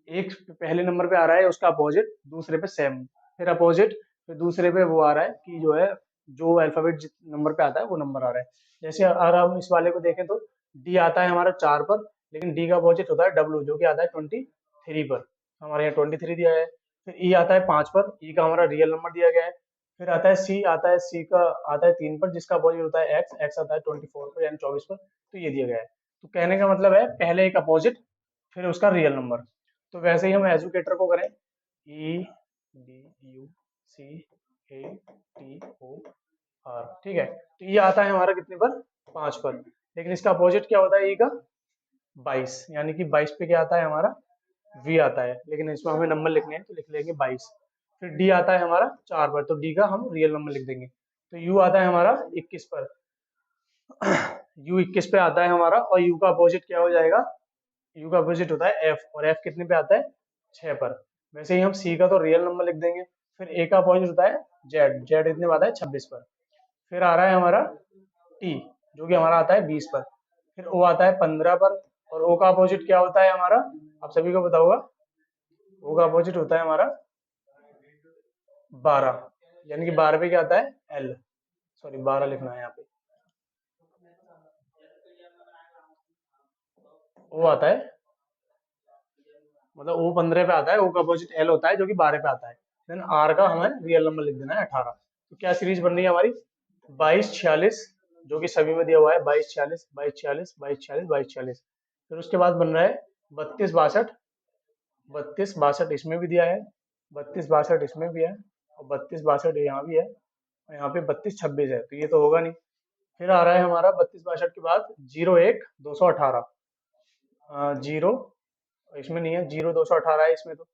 एक पहले नंबर पे आ रहा है उसका अपोजिट, दूसरे पे सेम, फिर अपोजिट, फिर दूसरे पे वो आ रहा है कि जो है जो अल्फाबेट जिस नंबर पे आता है वो नंबर आ रहा है। जैसे अगर हम इस वाले को देखें तो डी आता है हमारा 4 पर, लेकिन डी का अपोजिट होता है डब्ल्यू, जो कि आता है 23 पर, हमारे यहाँ 23 दिया है। फिर ई आता है 5 पर, ई का हमारा रियल नंबर दिया गया है। फिर आता है सी, आता है सी का आता है 3 पर, जिसका अपोजिट होता है एक्स, एक्स आता है 24 पर यानी 24 पर, तो ये दिया गया है। तो कहने का मतलब है पहले एक अपोजिट, फिर उसका रियल नंबर। तो वैसे ही हम एजुकेटर को करें, E D U C A T O R, ठीक है। तो ये आता है हमारा कितने पर, 5 पर, लेकिन इसका अपोजिट क्या होता है ई का, 22, यानी कि 22 पे क्या आता है हमारा, वी आता है, लेकिन इसमें हमें नंबर लिखने हैं तो लिख लेंगे 22। फिर डी आता है हमारा 4 पर, तो डी का हम रियल नंबर लिख देंगे। तो यू आता है हमारा 21 पर, यू 21 पे आता है हमारा, और यू का अपोजिट क्या हो जाएगा, यू का अपोजिट होता है एफ, और एफ कितने पे आता है, 6 पर। वैसे ही हम सी का तो रियल नंबर लिख देंगे। फिर ए का अपोजिट होता है जेड, जेड कितने पे आता है, 26 पर। फिर आ रहा है हमारा टी, जो कि हमारा आता है 20 पर। फिर ओ आता है 15 पर, और ओ का अपोजिट क्या होता है हमारा, आप सभी को पता होगा, ओ का अपोजिट होता है हमारा 12, यानी कि 12 पे क्या आता है, एल, सॉरी 12 लिखना है यहाँ पे, ओ आता है, मतलब ओ 15 पे आता है, ओ का अपोजिट एल होता है जो कि 12 पे आता है। देन आर का हमें रियल नंबर लिख देना है 18। तो क्या सीरीज बन रही है हमारी, 22 46, जो कि सभी में दिया हुआ है, 22 46 22 46 22 46 22 46। फिर उसके बाद बन रहा है 32 62, 32 62 इसमें भी दिया है, 32 62 इसमें भी है, और 32 62 यहाँ भी है, और यहाँ पे 32 26 है, तो ये तो होगा नहीं। फिर आ रहा है हमारा 32 62 के बाद 01 218, जीरो, इसमें नहीं है, 0218 है इसमें, तो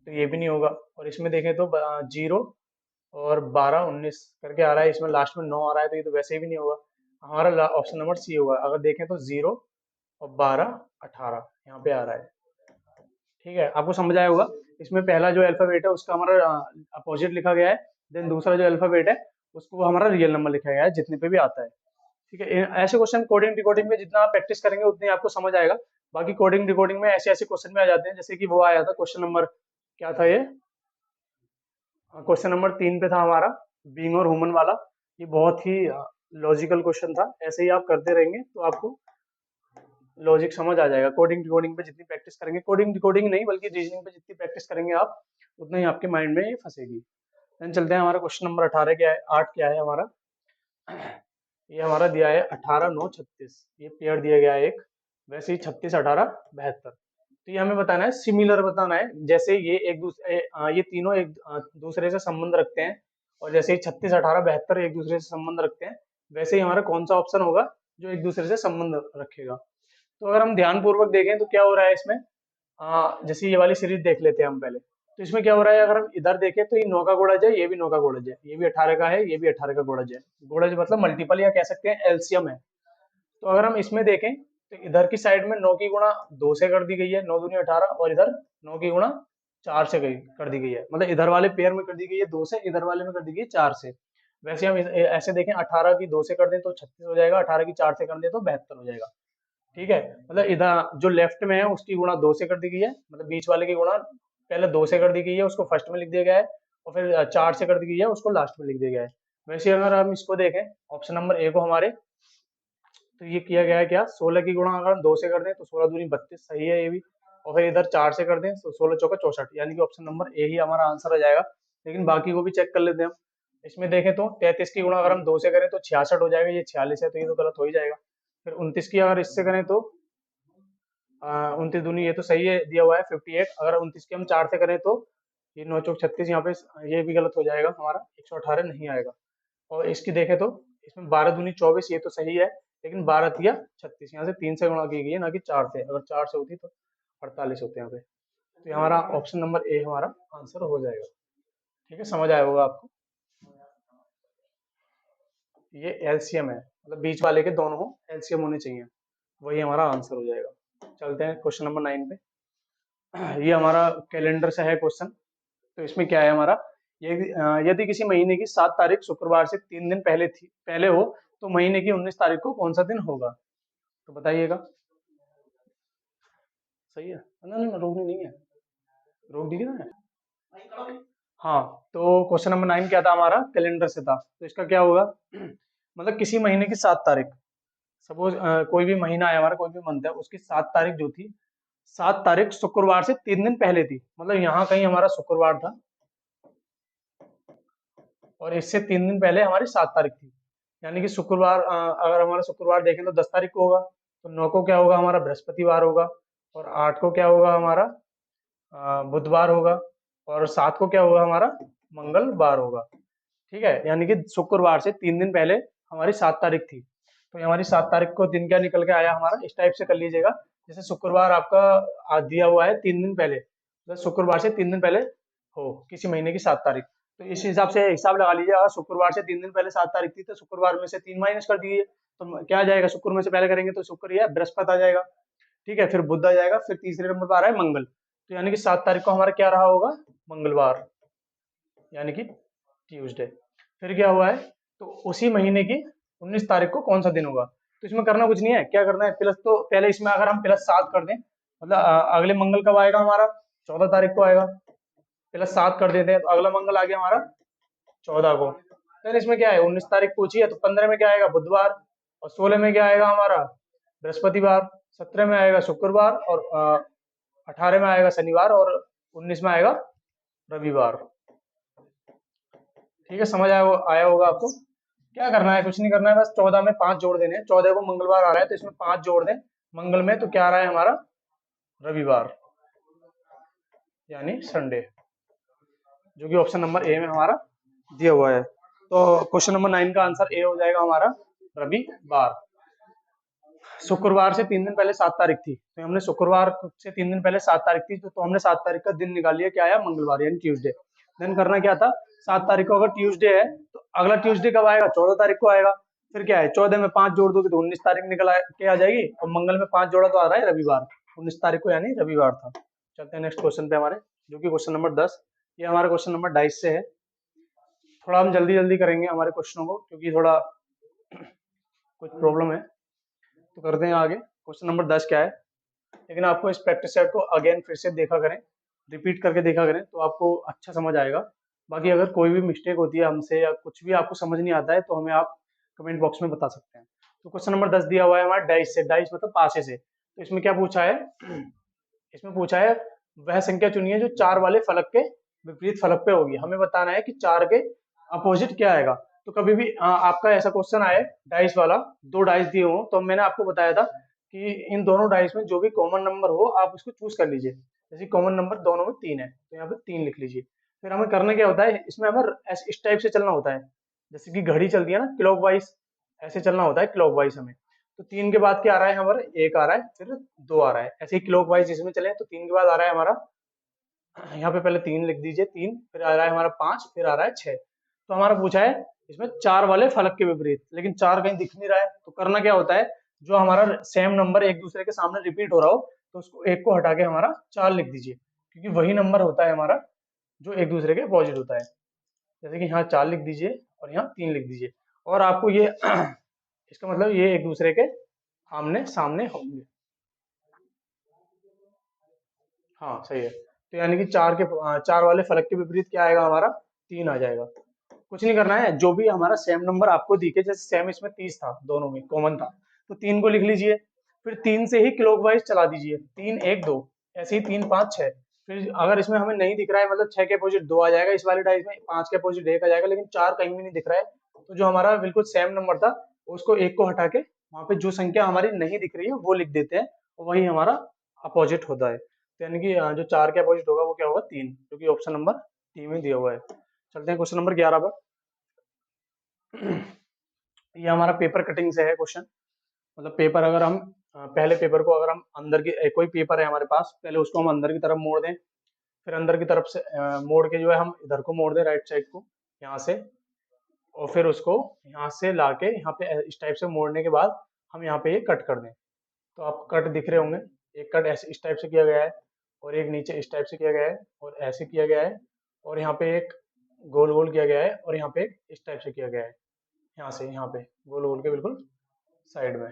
ये भी नहीं होगा। और इसमें देखें तो 0 और 12 19 करके आ रहा है, इसमें लास्ट में 9 आ रहा है, तो ये तो वैसे भी नहीं होगा। हमारा ऑप्शन नंबर सी होगा। अगर देखें तो 0 और 12 18 यहाँ पे आ रहा है, ठीक है, आपको समझ आया होगा। इसमें पहला जो अल्फाबेट है उसका हमारा अपोजिट लिखा गया है, देन दूसरा जो अल्फाबेट है उसको हमारा रियल नंबर लिखा गया है जितने पे भी आता है, ठीक है। ऐसे क्वेश्चन कोडिंग डिकोडिंग में जितना आप प्रैक्टिस करेंगे उतनी आपको समझ आएगा। बाकी कोडिंग डिकोडिंग में ऐसे ऐसे क्वेश्चन में आ जाते हैं, जैसे कि वो आया था क्वेश्चन नंबर, क्या था ये, क्वेश्चन नंबर 3 पे था हमारा, बीइंग और ह्यूमन वाला। ये बहुत ही लॉजिकल क्वेश्चन था, ऐसे ही आप करते रहेंगे तो आपको लॉजिक समझ आ जाएगा। कोडिंग डिकोडिंग पे जितनी प्रैक्टिस करेंगे, कोडिंग डिकोडिंग नहीं बल्कि रीजनिंग पे जितनी प्रैक्टिस करेंगे आप, उतना ही आपके माइंड में ये फंसेगी। देन चलते हैं, हमारा क्वेश्चन नंबर 18 क्या है, 8 क्या है हमारा, ये हमारा दिया है 18 9 36, ये पेयर दिया गया है एक, वैसे ही 36 18 72। तो ये हमें बताना है, सिमिलर बताना है, जैसे ये एक दूसरे ये तीनों एक दूसरे से संबंध रखते हैं, और जैसे ही 36 18 72 एक दूसरे से संबंध रखते हैं, वैसे ही हमारा कौन सा ऑप्शन होगा जो एक दूसरे से संबंध रखेगा। तो अगर हम ध्यान पूर्वक देखें तो क्या हो रहा है इसमें, जैसे ये वाली सीरीज देख लेते हैं हम पहले। तो इसमें क्या हो रहा है, अगर हम इधर देखें तो ये 9 का गुणज है, ये भी 9 का गुणज है, ये भी 18 का है, ये भी 18 का गुणज है। गुणज मतलब मल्टीपल या कह सकते हैं एलसीएम है। तो अगर हम इसमें देखें तो इधर की साइड में 9 की गुणा 2 से कर दी गई है, 9 दूनी 18, और इधर 9 की गुणा 4 से कर दी गई है, मतलब इधर वाले पेयर में कर दी गई है 2 से, इधर वाले में कर दी गई है 4 से। वैसे हम ऐसे देखें, 18 की 2 से कर दें तो 36 हो जाएगा, 18 की 4 से कर दें तो 72 हो जाएगा, ठीक है, मतलब इधर जो लेफ्ट में है उसकी गुणा 2 से कर दी गई है, मतलब बीच वाले की गुणा पहले 2 से कर दी गई है, उसको फर्स्ट में लिख दिया गया है, और फिर 4 से कर दी गई है, उसको लास्ट में लिख दिया गया है। वैसे अगर हम इसको देखें ऑप्शन नंबर ए को हमारे, तो ये किया गया है क्या, 16 की गुणा अगर हम 2 से कर दें तो 16 दूनी 32, सही है ये भी। और फिर इधर 4 से कर दें तो 16 चौका 64, यानी कि ऑप्शन नंबर ए ही हमारा आंसर हो जाएगा। लेकिन बाकी को भी चेक कर लेते हैं हम। इसमें देखें तो 33 की गुणा अगर हम 2 से करें तो 66 हो जाएगा, ये 46 है तो ये तो गलत हो ही जाएगा। फिर 29 की अगर इससे करें तो 29 दूनी, ये तो सही है दिया हुआ है 58। अगर 29 की हम 4 से करें तो ये 9 चौक 36, यहाँ पे ये भी गलत हो जाएगा हमारा, 118 नहीं आएगा। और इसकी देखें तो इसमें 12 दूनी 24, ये तो सही है, लेकिन 12 तिया 36, यहाँ से 3 से गुणा की गई है ना कि 4 से। अगर 4 से होती तो 48 होते यहाँ पे। तो ये हमारा ऑप्शन नंबर ए हमारा आंसर हो जाएगा। ठीक है, समझ आया होगा आपको। ये एलसीएम है, मतलब बीच वाले के दोनों एलसीएम होने चाहिए, वही हमारा आंसर हो जाएगा। चलते हैं क्वेश्चन नंबर 9 पे। ये हमारा कैलेंडर से है क्वेश्चन। तो इसमें क्या है हमारा, ये यदि किसी महीने की 7 तारीख शुक्रवार से 3 दिन पहले हो, तो महीने की 19 तारीख को कौन सा दिन होगा? तो बताइएगा। सही है ना? नहीं, रोकनी नहीं है, रोक दी ना। हाँ, तो क्वेश्चन नंबर 9 क्या था हमारा, कैलेंडर से था। तो इसका क्या होगा, मतलब किसी महीने की 7 तारीख, सपोज कोई भी महीना है हमारा, कोई भी मंथ है, उसकी 7 तारीख जो थी, 7 तारीख शुक्रवार से 3 दिन पहले थी, मतलब यहाँ कहीं हमारा शुक्रवार था और इससे 3 दिन पहले हमारी 7 तारीख थी। यानी कि शुक्रवार, अगर हमारा शुक्रवार देखें तो 10 तारीख को होगा, तो 9 को क्या होगा हमारा, बृहस्पतिवार होगा, और 8 को क्या होगा हमारा, बुधवार होगा, और 7 को क्या होगा हमारा, मंगलवार होगा। ठीक है, यानी कि शुक्रवार से 3 दिन पहले हमारी 7 तारीख थी। तो ये हमारी 7 तारीख को दिन क्या निकल के आया हमारा, इस टाइप से कर लीजिएगा। जैसे शुक्रवार आपका दिया हुआ है 3 दिन पहले, तो शुक्रवार से 3 दिन पहले हो किसी महीने की 7 तारीख, तो इस हिसाब से हिसाब लगा लीजिए। अगर शुक्रवार से 3 दिन पहले 7 तारीख थी, तो शुक्रवार में से 3 माइनस कर दीजिए, तो क्या आ जाएगा, शुक्र में से पहले करेंगे तो शुक्र या बृहस्पति आ जाएगा। ठीक है, फिर बुध आ जाएगा, फिर तीसरे नंबर पर आ रहा है मंगल। तो यानी कि 7 तारीख को हमारा क्या रहा होगा, मंगलवार, यानी कि ट्यूसडे। फिर क्या हुआ है, तो उसी महीने की 19 तारीख को कौन सा दिन होगा? तो इसमें करना कुछ नहीं है, क्या करना है, प्लस, तो पहले इसमें अगर हम +7 कर दें, मतलब अगले मंगल कब आएगा हमारा, 14 तारीख को आएगा, +7 कर देते हैं तो अगला मंगल आ गया हमारा 14 को। फिर इसमें क्या है, 19 तारीख पूछी है तो 15 में क्या आएगा, बुधवार, और 16 में क्या आएगा हमारा, बृहस्पतिवार, 17 में आएगा शुक्रवार, और 18 में आएगा शनिवार, और 19 में आएगा रविवार। ठीक है, समझ आया होगा आपको। क्या करना है, कुछ नहीं करना है, बस 14 में 5 जोड़ देने हैं। 14 को मंगलवार आ रहा है तो इसमें 5 जोड़ दें मंगल में, तो क्या आ रहा है हमारा, रविवार, यानी संडे, जो कि ऑप्शन नंबर ए में हमारा दिया हुआ है। तो क्वेश्चन नंबर 9 का आंसर ए हो जाएगा हमारा, रविवार। शुक्रवार से 3 दिन पहले 7 तारीख थी, तो हमने शुक्रवार से 3 दिन पहले 7 तारीख थी, तो हमने 7 तारीख का दिन निकाल लिया, क्या आया, मंगलवार, यानी ट्यूसडे। देन करना क्या था, 7 तारीख को अगर ट्यूसडे है तो अगला ट्यूसडे कब आएगा, 14 तारीख को आएगा। फिर क्या है, 14 में 5 जोड़ दोगे तो 19 तारीख निकल के आ जाएगी, और मंगल में 5 जोड़ा तो आ रहा है रविवार, 19 तारीख को, यानी रविवार था। चलते हैं नेक्स्ट क्वेश्चन पे हमारे, जो कि क्वेश्चन नंबर 10। ये हमारा क्वेश्चन नंबर 22 से है। थोड़ा हम जल्दी जल्दी करेंगे हमारे क्वेश्चनों को, क्योंकि थोड़ा कुछ प्रॉब्लम है, तो करते हैं आगे। क्वेश्चन नंबर 10 क्या है, लेकिन आपको इस प्रैक्टिस सेट को अगेन फिर से देखा करें, रिपीट करके देखा करें, तो आपको अच्छा समझ आएगा। बाकी अगर कोई भी मिस्टेक होती है हमसे, या कुछ भी आपको समझ नहीं आता है, तो हमें आप कमेंट बॉक्स में बता सकते हैं। तो क्वेश्चन नंबर 10 दिया हुआ है हमारा डाइस से, डाइस मतलब पासे से। तो इसमें क्या पूछा है, इसमें पूछा है वह संख्या चुनिए जो 4 वाले फलक के विपरीत फलक पे होगी। हमें बताना है कि 4 के अपोजिट क्या आएगा। तो कभी भी आपका ऐसा क्वेश्चन आए डाइस वाला, 2 डाइस दिए हो, तो मैंने आपको बताया था कि इन दोनों डाइस में जो भी कॉमन नंबर हो आप उसको चूज कर लीजिए। जैसे कॉमन नंबर दोनों में 3 है, तो यहाँ पे 3 लिख लीजिए। फिर हमें करना क्या होता है, इसमें हमें इस टाइप से चलना होता है, जैसे कि घड़ी चलती है ना क्लॉक वाइज, ऐसे चलना होता है क्लॉक वाइज हमें। तो 3 के बाद क्या आ रहा है हमारा, 1 आ रहा है, फिर 2 आ रहा है, ऐसे ही क्लॉक वाइज इसमें चले। तो 3 के बाद आ रहा है हमारा, यहाँ पे पहले 3 लिख दीजिए, 3, फिर आ रहा है हमारा 5, फिर आ रहा है 6। तो हमारा पूछा है इसमें 4 वाले फलक के विपरीत, लेकिन 4 कहीं दिख नहीं रहा है। तो करना क्या होता है, जो हमारा सेम नंबर एक दूसरे के सामने रिपीट हो रहा हो, तो उसको एक को हटा के हमारा 4 लिख दीजिए, क्योंकि वही नंबर होता है हमारा जो एक दूसरे के अपोजिट होता है। जैसे कि यहाँ 4 लिख दीजिए और यहाँ 3 लिख दीजिए, और आपको ये इसका मतलब ये एक दूसरे के आमने सामने होंगे। हाँ सही है। तो यानी कि चार वाले फलक के विपरीत क्या आएगा हमारा, 3 आ जाएगा। कुछ नहीं करना है, जो भी हमारा सेम नंबर आपको दिखे, जैसे सेम इसमें 30 था, दोनों में कॉमन था, तो 3 को लिख लीजिए। फिर 3 से ही क्लॉकवाइज चला दीजिए, 3 1 2, ऐसे ही 3 5 6। फिर अगर इसमें हमें नहीं दिख रहा है, मतलब 6 के अपोजिट 2 आ जाएगा, इस वाले डाइस में 5 के अपोजिट 1 आ जाएगा, लेकिन 4 कहीं भी नहीं दिख रहा है, तो जो हमारा बिल्कुल सेम नंबर था उसको 1 को हटा के वहां पे जो संख्या हमारी नहीं दिख रही है वो लिख देते हैं, और वही हमारा अपोजिट होता है। तो यानी कि जो 4 के अपोजिट होगा वो क्या होगा, 3, जो कि ऑप्शन नंबर डी में दिया हुआ है। चलते हैं क्वेश्चन नंबर 11 पर। ये हमारा पेपर कटिंग से है क्वेश्चन। मतलब पेपर अगर हम पहले पेपर को अगर हम अंदर की कोई पेपर है हमारे पास, पहले उसको हम अंदर की तरफ मोड़ दें, फिर अंदर की तरफ से मोड़ के जो है हम इधर को मोड़ दें, राइट साइड को यहाँ से, और फिर उसको यहाँ से लाके यहाँ पे इस टाइप से मोड़ने के बाद हम यहाँ पे ये कट कर दें। तो आप कट दिख रहे होंगे, एक कट ऐसे इस टाइप से किया गया है, और एक नीचे इस टाइप से किया गया है, और ऐसे किया गया है, और यहाँ पे एक गोल गोल किया गया है, और यहाँ पे एक इस टाइप से किया गया है, यहाँ से यहाँ पे गोल गोल के बिल्कुल साइड में।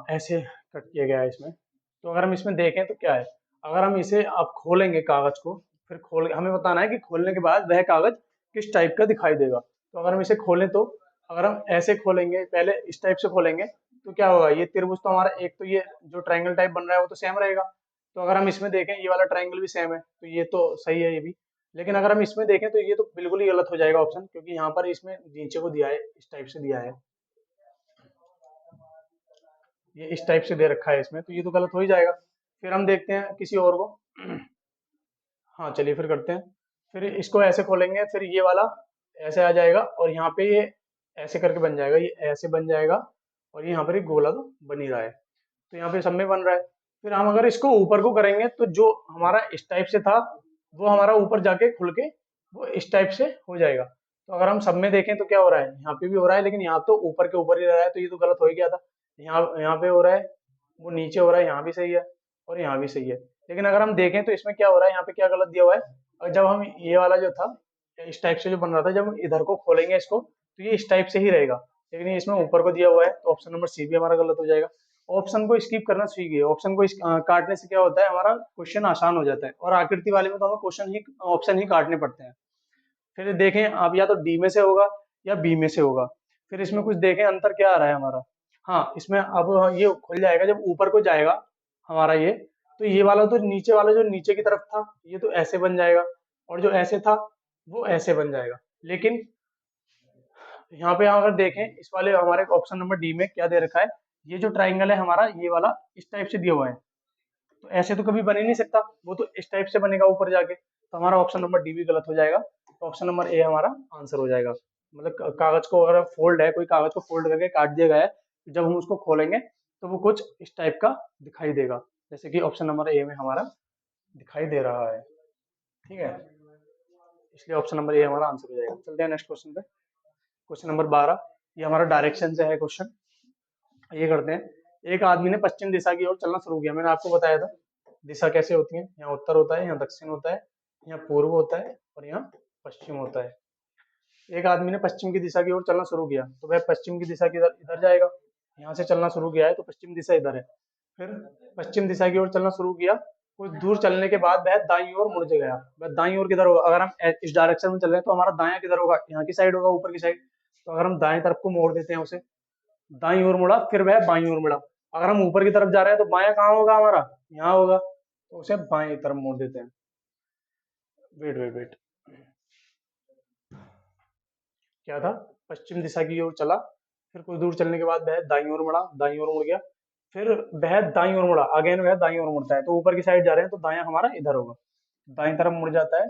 ऐसे कट किया गया है इसमें। तो अगर हम इसमें देखें तो क्या है, अगर हम इसे आप खोलेंगे कागज को, फिर खोल हमें बताना है कि खोलने के बाद वह कागज किस टाइप का दिखाई देगा। तो अगर हम इसे खोलें तो, अगर हम ऐसे खोलेंगे, पहले इस टाइप से खोलेंगे, तो क्या होगा, ये त्रिभुज तो हमारा एक, तो ये जो ट्रायंगल टाइप बन रहा है वो तो सेम रहेगा। तो अगर हम इसमें देखें, ये वाला ट्रायंगल भी सेम है, तो ये तो सही है ये भी। लेकिन अगर हम इसमें देखें तो ये तो बिल्कुल ही गलत हो जाएगा ऑप्शन, क्योंकि यहाँ पर इसमें नीचे को दिया है, इस टाइप से दिया है, ये इस टाइप से दे रखा है इसमें, तो ये तो गलत हो ही जाएगा। फिर हम देखते हैं किसी और को। हाँ चलिए फिर करते हैं। फिर इसको ऐसे खोलेंगे, फिर ये वाला ऐसे आ जाएगा, और यहाँ पे ये ऐसे करके बन जाएगा, ये ऐसे बन जाएगा, और यहाँ पर एक गोला तो बन ही रहा है, तो यहाँ पे सब में बन रहा है। फिर हम अगर इसको ऊपर को करेंगे तो जो हमारा इस टाइप से था वो हमारा ऊपर जाके खुल के वो इस टाइप से हो जाएगा। तो अगर हम सब में देखें तो क्या हो रहा है, यहाँ पे भी हो रहा है, लेकिन यहाँ तो ऊपर के ऊपर ही रह रहा है, तो ये तो गलत हो ही गया था। यहाँ यहाँ पे हो रहा है, वो नीचे हो रहा है, यहाँ भी सही है, और यहाँ भी सही है। लेकिन अगर हम देखें तो इसमें क्या हो रहा है, यहाँ पे क्या गलत दिया हुआ है, और जब हम ये वाला जो था इस टाइप से जो बन रहा था, जब हम इधर को खोलेंगे इसको तो ये इस टाइप से ही रहेगा, लेकिन ये इसमें ऊपर को दिया हुआ है, तो ऑप्शन नंबर सी भी हमारा गलत हो जाएगा। ऑप्शन को स्किप करना सीखिए, ऑप्शन को काटने से क्या होता है, हमारा क्वेश्चन आसान हो जाता है, और आकृति वाले में तो हमें क्वेश्चन ही ऑप्शन ही काटने पड़ते हैं। फिर देखें आप, या तो डी में से होगा या बी में से होगा। फिर इसमें कुछ देखें अंतर क्या आ रहा है हमारा। हाँ इसमें अब ये खुल जाएगा जब ऊपर को जाएगा हमारा ये, तो ये वाला तो नीचे वाला जो नीचे की तरफ था ये तो ऐसे बन जाएगा, और जो ऐसे था वो ऐसे बन जाएगा। लेकिन यहाँ पे अगर देखें इस वाले हमारे ऑप्शन नंबर डी में क्या दे रखा है, ये जो ट्राइंगल है हमारा ये वाला इस टाइप से दिया हुआ है, तो ऐसे तो कभी बन ही नहीं सकता, वो तो इस टाइप से बनेगा ऊपर जाके, तो हमारा ऑप्शन नंबर डी भी गलत हो जाएगा। तो ऑप्शन नंबर ए हमारा आंसर हो जाएगा। मतलब कागज को अगर फोल्ड है, कोई कागज को फोल्ड करके काट दिया गया है, तो जब हम उसको खोलेंगे तो वो कुछ इस टाइप का दिखाई देगा, जैसे कि ऑप्शन नंबर ए में हमारा दिखाई दे रहा है। ठीक है, इसलिए ऑप्शन नंबर ए हमारा आंसर हो जाएगा। चलते हैं नेक्स्ट क्वेश्चन पे। क्वेश्चन नंबर 12, ये हमारा डायरेक्शन से है क्वेश्चन। ये करते हैं, एक आदमी ने पश्चिम दिशा की ओर चलना शुरू किया। मैंने आपको बताया था दिशा कैसे होती है, यहाँ उत्तर होता है, यहाँ दक्षिण होता है, यहाँ पूर्व होता है, और यहाँ पश्चिम होता है। एक आदमी ने पश्चिम की दिशा की ओर चलना शुरू किया, तो वह पश्चिम की दिशा की इधर इधर जाएगा। यहाँ से चलना शुरू किया है तो पश्चिम दिशा इधर है। फिर पश्चिम दिशा की ओर चलना शुरू किया, कुछ दूर चलने के बाद वह दाईं ओर मुड़ गया। वह दाईं ओर किधर होगा, अगर हम इस डायरेक्शन में चल रहे हैं तो हमारा दायां किधर होगा, यहाँ की साइड होगा, ऊपर की साइड। तो अगर हम दाएं तरफ को मोड़ देते हैं उसे, दाईं ओर मुड़ा, फिर वह बाईं ओर मुड़ा। अगर हम ऊपर की तरफ जा रहे हैं तो बायां कहाँ होगा हमारा, यहाँ होगा, तो उसे बाएं तरफ मोड़ देते हैं। वेट वेट वेट, क्या था, पश्चिम दिशा की ओर चला, फिर कुछ दूर चलने के बाद वह दाईं ओर मुड़ा, दाईं ओर मुड़ गया, फिर वह दाईं ओर मुड़ा, अगेन वह दाईं ओर मुड़ता है, तो ऊपर की साइड जा रहे हैं तो दायां हमारा इधर होगा, दाईं तरफ मुड़ जाता है,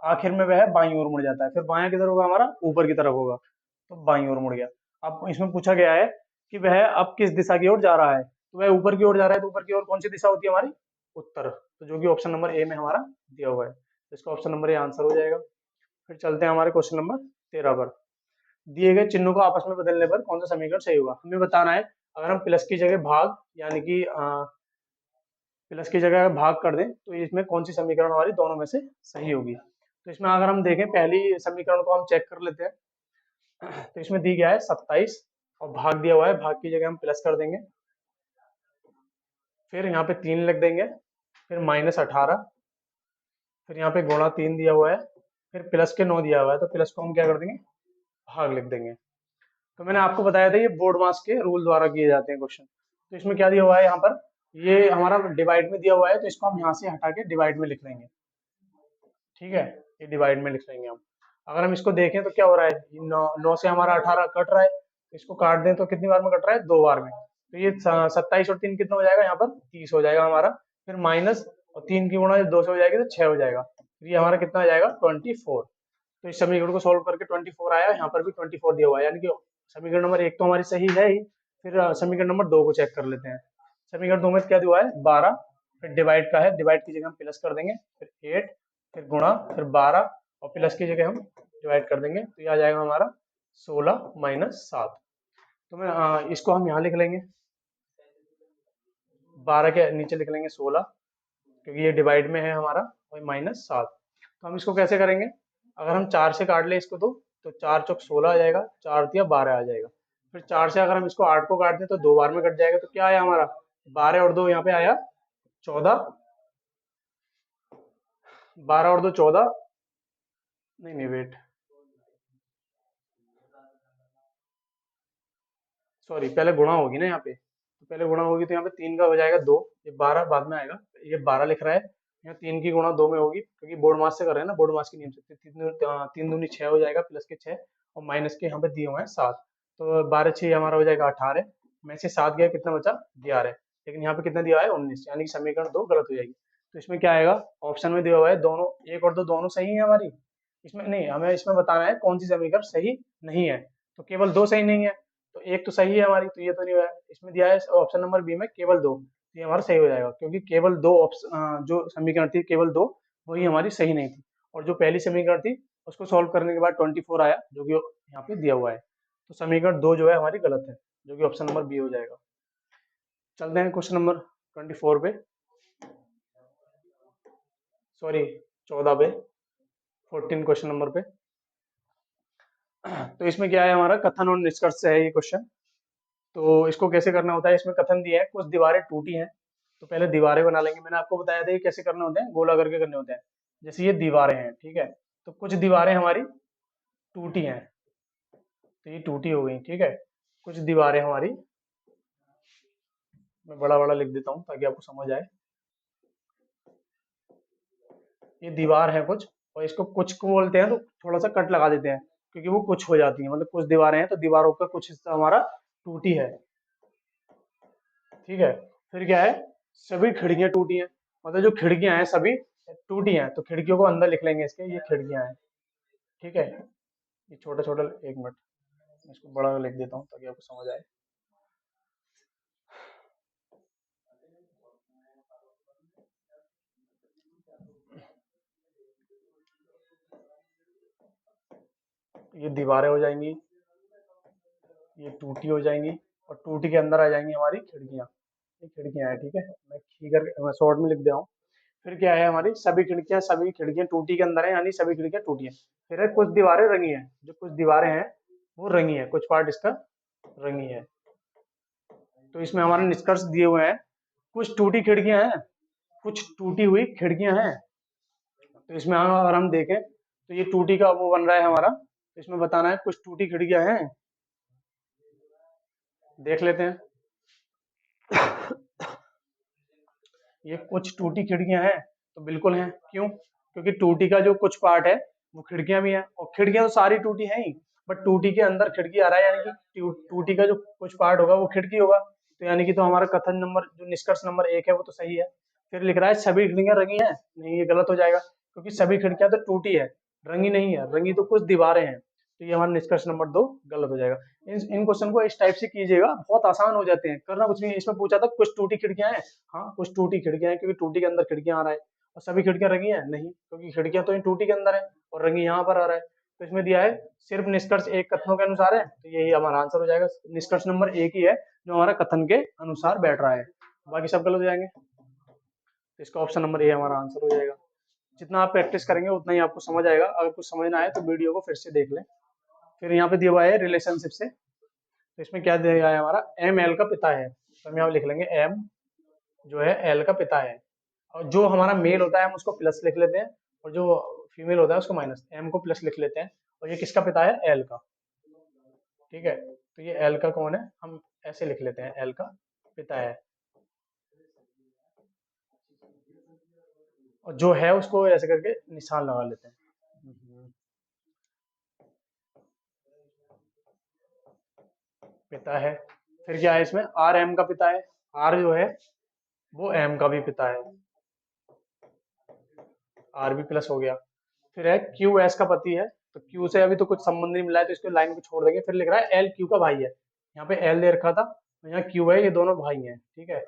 आखिर में वह बाईं ओर मुड़ जाता है। फिर बायां किधर होगा हमारा, ऊपर की तरफ होगा, तो बाईं ओर मुड़ गया। अब इसमें पूछा गया है कि वह अब किस दिशा की ओर जा रहा है, तो वह ऊपर की ओर जा रहा है, तो ऊपर की ओर कौन सी दिशा होती है हमारी, उत्तर, तो जो कि ऑप्शन नंबर ए में हमारा दिया हुआ है, तो इसका ऑप्शन नंबर ए आंसर हो जाएगा। फिर चलते हैं हमारे क्वेश्चन नंबर 13 पर। दिए गए चिन्हों को आपस में बदलने पर कौन सा समीकरण सही होगा, हमें बताना है। अगर हम प्लस की जगह भाग, यानी कि प्लस की जगह भाग कर दें तो इसमें कौन सी समीकरण हमारी दोनों में से सही होगी। तो इसमें अगर हम देखें पहली समीकरण को हम चेक कर लेते हैं। तो इसमें दी गया है 27 और भाग दिया हुआ है, भाग की जगह हम प्लस कर देंगे, फिर यहाँ पे 3 लिख देंगे, फिर -18, फिर यहाँ पे गुणा 3 दिया हुआ है, फिर प्लस के 9 दिया हुआ है, तो प्लस को हम क्या कर देंगे, भाग लिख देंगे। तो मैंने आपको बताया था ये बोर्ड मास के रूल द्वारा किए जाते हैं क्वेश्चन। तो इसमें क्या दिया हुआ है यहाँ पर, ये हमारा डिवाइड में दिया हुआ है, तो इसको हम यहाँ से हटा के डिवाइड में लिख लेंगे, ठीक है, ये डिवाइड में लिख लेंगे हम। अगर हम इसको देखें तो क्या हो रहा है, 9 से हमारा 18 कट रहा है, इसको काट दें तो कितनी बार में कट रहा है, 2 बार में। तो ये 27 और 3 कितना हो जाएगा, यहाँ पर 30 हो जाएगा हमारा, फिर माइनस और 3 की गुणा 2 से हो जाएगी तो 6 हो जाएगा, फिर ये हमारा कितना आ जाएगा 24। तो इस समीकरण को सोल्व करके 24 आया, यहाँ पर भी 24 दिया हुआ है, यानी कि समीकरण नंबर 1 तो हमारी सही है ही। फिर समीकरण नंबर 2 को चेक कर लेते हैं। समीकरण 2 में क्या दिया हुआ है, 12, फिर डिवाइड का है, डिवाइड की जगह हम प्लस कर देंगे, फिर 8, फिर गुणा, फिर 12 और प्लस की जगह हम डिवाइड कर देंगे, तो ये आ जाएगा हमारा 16 - 7। तो मैं इसको हम यहाँ लिख लेंगे, 12 के नीचे लिख लेंगे 16, क्योंकि ये डिवाइड में है हमारा, और -7। तो हम इसको कैसे करेंगे, अगर हम 4 से काट ले इसको तो 4 चौक 16 आ जाएगा, 4 तिया 12 आ जाएगा। फिर 4 से अगर हम इसको 8 को काट दें तो 2 बार में कट जाएगा, तो क्या आया हमारा 12 और 2 यहाँ पे आया 14, 12 और 2 14, नहीं वेट, सॉरी, पहले गुणा होगी ना यहाँ पे, तो पहले गुणा होगी तो यहाँ पे 3 का हो जाएगा 2, ये 12 बाद में आएगा, ये 12 लिख रहा है, यहाँ 3 की गुणा 2 में होगी, क्योंकि बोर्ड मास से कर रहे हैं ना, बोर्ड मास के नियम से, 3 दूनी 6 हो जाएगा, प्लस के 6 और माइनस के यहाँ पे दिए हुए हैं 7, तो 12 6 हमारा हो जाएगा 18, में से 7 गया, कितना बचा 11, लेकिन यहाँ पे कितना दिया है 19, यानी कि समीकरण 2 गलत हो जाएगी। तो इसमें क्या आएगा, ऑप्शन में दिया हुआ है दोनों, 1 और 2 दोनों सही है हमारी, इसमें नहीं, हमें इसमें बताना है कौन सी समीकरण सही नहीं है, तो केवल 2 सही नहीं है, तो एक तो सही है हमारी, तो ये तो नहीं हुआ है। इसमें दिया है ऑप्शन नंबर बी में केवल 2, तो ये हमारा सही हो जाएगा, क्योंकि केवल 2 ऑप्शन, जो समीकरण थी केवल 2, वही हमारी सही नहीं थी, और जो पहली समीकरण थी उसको सॉल्व करने के बाद 24 आया, जो कि यहाँ पे दिया हुआ है, तो समीकरण 2 जो है हमारी गलत है, जो कि ऑप्शन नंबर बी हो जाएगा। चलते हैं क्वेश्चन नंबर 24 पे, सॉरी 14 पे, 14 क्वेश्चन नंबर पे। तो इसमें क्या है, हमारा कथन और निष्कर्ष से है ये क्वेश्चन। तो इसको कैसे करना होता है, इसमें कथन दिया है कुछ दीवारें टूटी हैं, तो पहले दीवारें बना लेंगे, मैंने आपको बताया था ये कैसे करने होते हैं, गोला करके करने होते हैं। जैसे ये दीवारें हैं, ठीक है, तो कुछ दीवारें हमारी टूटी हैं, तो ये टूटी हो गई, ठीक है, कुछ दीवारें हमारी, मैं बड़ा बड़ा लिख देता हूँ ताकि आपको समझ आए, ये दीवार है कुछ, और इसको कुछ को बोलते हैं तो थोड़ा सा कट लगा देते हैं, क्योंकि वो कुछ हो जाती है, मतलब कुछ दीवारें हैं तो दीवारों का कुछ हिस्सा हमारा टूटी है, ठीक है। फिर क्या है, सभी खिड़कियां टूटी हैं, मतलब जो खिड़कियां हैं सभी टूटी हैं, तो खिड़कियों को अंदर लिख लेंगे इसके, ये खिड़कियां हैं, ठीक है, ये छोटा छोटा, एक मिनट इसको बड़ा लिख देता हूँ ताकि आपको समझ आए। ये दीवारें हो जाएंगी, ये टूटी हो जाएंगी, और टूटी के अंदर आ जाएंगी हमारी खिड़कियां, ये खिड़कियां हैं, ठीक है, मैं शॉर्ट में लिख दे रहा हूँ। फिर क्या है, हमारी सभी खिड़कियां टूटी के अंदर है, यानी सभी खिड़कियां टूटी हैं। फिर है कुछ दीवारें रंगी हैं, जो कुछ दीवारें हैं वो रंगी है, कुछ पार्ट इसका रंगी है। तो इसमें हमारे निष्कर्ष दिए हुए हैं, कुछ टूटी खिड़कियां हैं, कुछ टूटी हुई खिड़कियां हैं। तो इसमें अगर हम देखें तो ये टूटी का वो बन रहा है हमारा, तो इसमें बताना है कुछ टूटी खिड़कियां हैं, देख लेते हैं। ये कुछ टूटी खिड़कियां हैं, तो बिल्कुल हैं, क्यों, क्योंकि टूटी का जो कुछ पार्ट है वो खिड़कियां भी हैं, और खिड़कियां तो सारी टूटी हैं ही, बट टूटी के अंदर खिड़की आ रहा है, यानी कि टूटी का जो कुछ पार्ट होगा वो खिड़की होगा, तो यानी कि तो हमारा कथन नंबर जो निष्कर्ष नंबर 1 है वो तो सही है। फिर लिख रहा है सभी खिड़कियां रंगी हैं, नहीं ये गलत हो जाएगा, क्योंकि सभी खिड़कियां तो टूटी है, रंगी नहीं है, रंगी तो कुछ दीवारें हैं, तो ये हमारा निष्कर्ष नंबर 2 गलत हो जाएगा। इन क्वेश्चन को इस टाइप से कीजिएगा, बहुत आसान हो जाते हैं, करना कुछ नहीं है। इसमें पूछा था कुछ टूटी खिड़कियां हैं, हाँ कुछ टूटी खिड़कियां हैं, क्योंकि टूटी के अंदर खिड़कियां आ रहा है, और सभी खिड़कियां रंगी हैं नहीं, क्योंकि खिड़कियां तो इन टूटी के अंदर है और रंगी यहाँ पर आ रहा है। तो इसमें दिया है सिर्फ निष्कर्ष एक कथनों के अनुसार है, तो यही हमारा आंसर हो जाएगा, निष्कर्ष नंबर 1 ही है जो हमारा कथन के अनुसार बैठ रहा है, बाकी सब गलत हो जाएंगे, तो इसका ऑप्शन नंबर ए हमारा आंसर हो जाएगा। जितना आप प्रैक्टिस करेंगे उतना ही आपको समझ आएगा। अगर कुछ समझ ना आए तो वीडियो को फिर से देख लें। फिर यहाँ पे दिया हुआ है रिलेशनशिप से, तो इसमें क्या दिया गया है हमारा, एम एल का पिता है, तो हम यहाँ पे लिख लेंगे एम जो है एल का पिता है। और जो हमारा मेल होता है हम उसको प्लस लिख लेते हैं, और जो फीमेल होता है उसको माइनस, एम को प्लस लिख लेते हैं। और ये किसका पिता है, एल का। ठीक है, तो ये एल का कौन है, हम ऐसे लिख लेते हैं एल का पिता है, और जो है उसको ऐसे करके निशान लगा लेते हैं। पिता है, फिर क्या है इसमें, आर एम का पिता है, आर जो है वो एम का भी पिता है, आर भी प्लस हो गया। फिर है क्यू एस का पति है, तो क्यू से अभी तो कुछ संबंध नहीं मिला है तो इसको लाइन को छोड़ देंगे। फिर लिख रहा है एल क्यू का भाई है, यहाँ पे एल दे रखा था, तो यहाँ क्यू है, ये दोनों भाई हैं। ठीक है,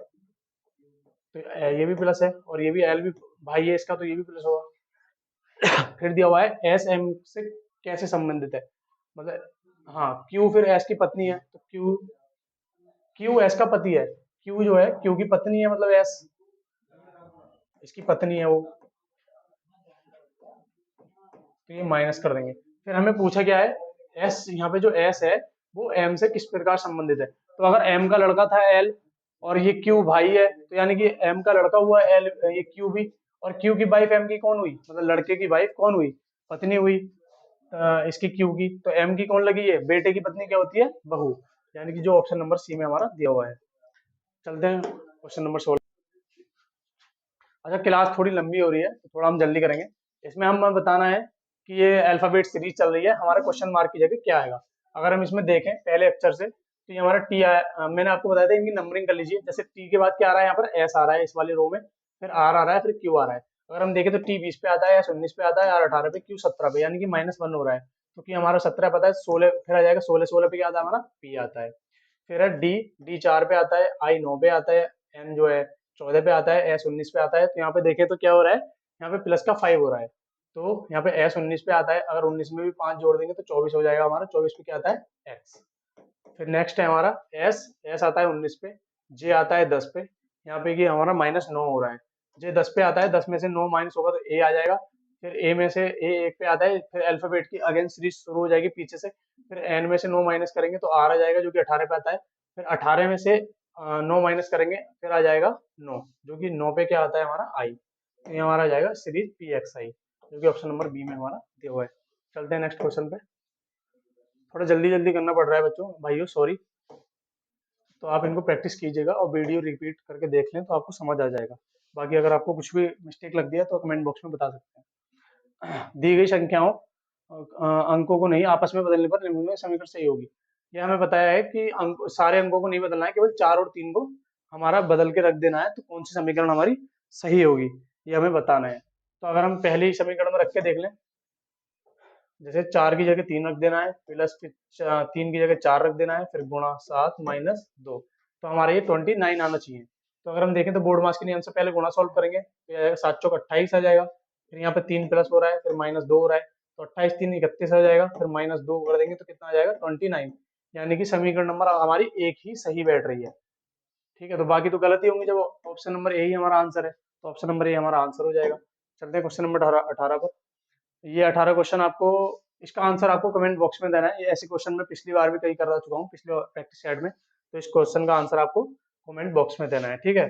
तो ये भी प्लस है, और ये भी एल भी भाई है इसका, तो ये भी प्लस होगा। फिर दिया हुआ है एस एम से कैसे संबंधित है, मतलब हाँ क्यू फिर एस की पत्नी है, तो क्यू क्यू एस का पति है, क्यू जो है क्यू की पत्नी है, मतलब एस इसकी पत्नी है वो, तो ये माइनस कर देंगे। फिर हमें पूछा क्या है, एस, यहाँ पे जो एस है वो एम से किस प्रकार संबंधित है, तो अगर एम का लड़का था एल और ये क्यू भाई है, तो यानी कि एम का लड़का हुआ एल, ये क्यू भी, और क्यू की वाइफ एम की कौन हुई, मतलब लड़के की वाइफ कौन हुई, पत्नी हुई इसकी क्यू की, तो एम की कौन लगी है, बेटे की पत्नी क्या होती है, बहू, यानी कि जो ऑप्शन नंबर सी में हमारा दिया हुआ है। चलते हैं क्वेश्चन नंबर 16। अच्छा, क्लास थोड़ी लंबी हो रही है तो थोड़ा हम जल्दी करेंगे। इसमें हमें बताना है कि ये अल्फाबेट सीरीज चल रही है, हमारा क्वेश्चन मार्क की जगह क्या आएगा। अगर हम इसमें देखें पहले अक्षर से, तो ये हमारा टी आया, मैंने आपको बताया था इनकी नंबरिंग कर लीजिए। जैसे टी के बाद क्या आ रहा है, यहाँ पर एस आ रहा है इस वाली रो में, फिर आर आ रहा है, फिर क्यू आ रहा है। अगर हम देखें तो टी 20 पे आता है, एस 19 पे आता है, आर 18 पे, क्यू 17 पे, यानी कि -1 हो रहा है, क्योंकि हमारा 17 पता है, 16 फिर आ जाएगा, 16 पे क्या आता है हमारा, पी आता है। फिर है डी, डी 4 पे आता है, आई 9 पे आता है, एन जो है 14 पे आता है, एस 19 पे आता है। तो यहाँ पे देखें तो क्या हो रहा है, यहाँ पे प्लस का 5 हो रहा है, तो यहाँ पे एस 19 पे आता है, अगर 19 में भी 5 जोड़ देंगे तो 24 हो जाएगा हमारा, 24 पे क्या आता है, एक्स। फिर नेक्स्ट है हमारा एस, एस आता है 19 पे, जे आता है 10 पे, यहाँ पे कि हमारा -9 हो रहा है, जे 10 पे आता है, 10 में से 9 माइनस होगा तो ए आ जाएगा। फिर ए में से ए 1 पे आता है, फिर अल्फाबेट की अगेन सीरीज शुरू हो जाएगी पीछे से, फिर एन में से 9 माइनस करेंगे तो आर आ जाएगा जो कि 18 पे आता है, फिर 18 में से 9 माइनस करेंगे फिर आ जाएगा 9, जो कि 9 पे क्या आता है हमारा, आई। तो ये हमारा आ जाएगा सीरीज पी एक्स आई, जो कि ऑप्शन नंबर बी में हमारा दिया हुआ है। चलते हैं नेक्स्ट क्वेश्चन पे। थोड़ा जल्दी जल्दी करना पड़ रहा है बच्चों, भाइयों सॉरी, तो आप इनको प्रैक्टिस कीजिएगा और वीडियो रिपीट करके देख लें तो आपको समझ आ जाएगा। बाकी अगर आपको कुछ भी मिस्टेक लग दिया तो कमेंट बॉक्स में बता सकते हैं। दी गई संख्याओं अंकों को नहीं आपस में बदलने पर निम्नलिखित समीकरण सही होगी। ये हमें बताया है कि सारे अंकों को नहीं बदलना है, केवल 4 और 3 को हमारा बदल के रख देना है, तो कौन सी समीकरण हमारी सही होगी ये हमें बताना है। तो अगर हम पहली समीकरण में रख के देख लें, जैसे 4 की जगह 3 रख देना है, प्लस फिर 3 की जगह 4 रख देना है, फिर गुणा 7 -2, तो हमारा ये 29 आना चाहिए। तो अगर हम देखें तो बोर्ड मास के नियम से पहले गुणा सॉल्व करेंगे तो ये आएगा 7 चौक 28 आ जाएगा, फिर यहाँ पे 3 प्लस हो रहा है, फिर -2 हो रहा है, तो 28 3 31 आ जाएगा, फिर -2 कर देंगे तो कितना आ जाएगा 29, यानी कि समीकरण नंबर हमारी एक ही सही बैठ रही है। ठीक है, तो बाकी तो गलत ही होंगी, जब ऑप्शन नंबर ए ही हमारा आंसर है, तो ऑप्शन नंबर ए हमारा आंसर हो जाएगा। चलते हैं क्वेश्चन नंबर 18 पर। ये 18 क्वेश्चन आपको, इसका आंसर आपको कमेंट बॉक्स में देना है। ये ऐसे क्वेश्चन मैं पिछली बार भी कई कर चुका हूँ पिछले प्रैक्टिस सेट में, तो इस क्वेश्चन का आंसर आपको कमेंट बॉक्स में देना है। ठीक है,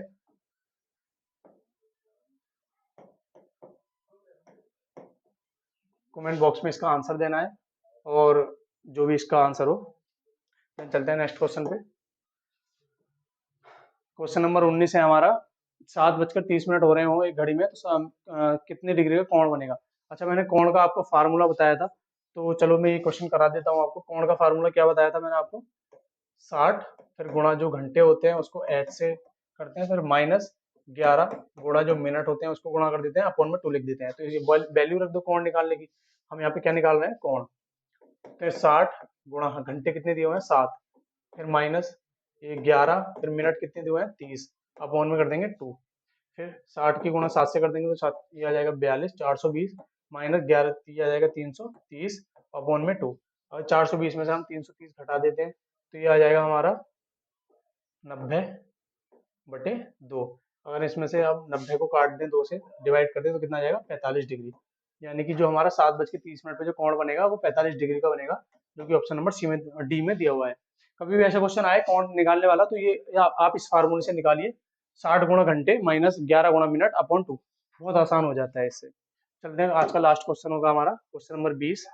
कमेंट बॉक्स में इसका आंसर देना है, और जो भी इसका आंसर हो। चलते हैं नेक्स्ट क्वेश्चन पे। क्वेश्चन नंबर 19 है हमारा, 7:30 हो रहे हो एक घड़ी में, तो कितने डिग्री का कोण बनेगा। अच्छा, मैंने कोण का आपको फार्मूला बताया था, तो चलो मैं ये क्वेश्चन करा देता हूँ आपको। कोण का फार्मूला क्या बताया था मैंने आपको, 60, फिर गुणा जो घंटे होते हैं उसको एच से करते हैं, फिर -11 गुणा जो मिनट होते हैं उसको गुणा कर देते हैं, अपॉन में 2 लिख देते हैं, तो ये वैल्यू रख दो कोण निकालने की। हम यहाँ पे क्या निकाल रहे हैं, कोण। फिर 60 गुणा, घंटे कितने दिए हुए हैं 7, फिर -11, फिर मिनट कितने दिए हुए हैं 30, अपॉन में कर देंगे 2, फिर 60 की गुणा 7 से कर देंगे तो 7 ये आ जाएगा 42, 420 -11 ये आ जाएगा 330, अपॉन में 2। और 420 में से हम 330 घटा देते हैं तो ये आ जाएगा हमारा 90/2। अगर इसमें से अब 90 को काट दें 2 से, डिवाइड कर दें तो कितना आ जाएगा 45 डिग्री। यानी कि जो हमारा 7:30 पे जो कोण बनेगा वो 45 डिग्री का बनेगा, जो कि ऑप्शन नंबर सी में डी में दिया हुआ है। कभी भी ऐसा क्वेश्चन आए कोण निकालने वाला तो ये आप इस फार्मूले से निकालिए, 60 गुणा घंटे माइनस 11 गुणा मिनट अपॉन 2। बहुत आसान हो जाता है इससे। चलते हैं, आज का लास्ट क्वेश्चन होगा हमारा क्वेश्चन नंबर 20।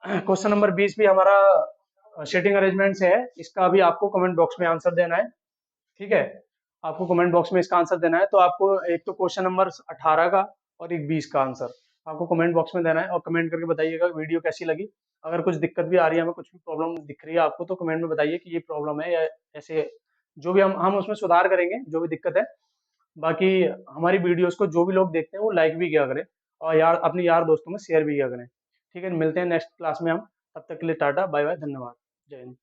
क्वेश्चन नंबर 20 भी हमारा सीटिंग अरेंजमेंट से है। इसका अभी आपको कमेंट बॉक्स में आंसर देना है, ठीक है। आपको कमेंट बॉक्स में इसका आंसर देना है। तो आपको एक तो क्वेश्चन नंबर 18 का और एक 20 का आंसर आपको कमेंट बॉक्स में देना है, और कमेंट करके बताइएगा वीडियो कैसी लगी। अगर कुछ दिक्कत भी आ रही है, हमें कुछ भी प्रॉब्लम दिख रही है आपको, तो कमेंट में बताइए कि ये प्रॉब्लम है या ऐसे, जो भी हम उसमें सुधार करेंगे जो भी दिक्कत है। बाकी हमारी वीडियोस को जो भी लोग देखते हैं वो लाइक भी किया करें, और यार अपने यार दोस्तों में शेयर भी किया करें। ठीक है, मिलते हैं नेक्स्ट क्लास में हम। तब तक के लिए टाटा बाय बाय, धन्यवाद, जय हिंद।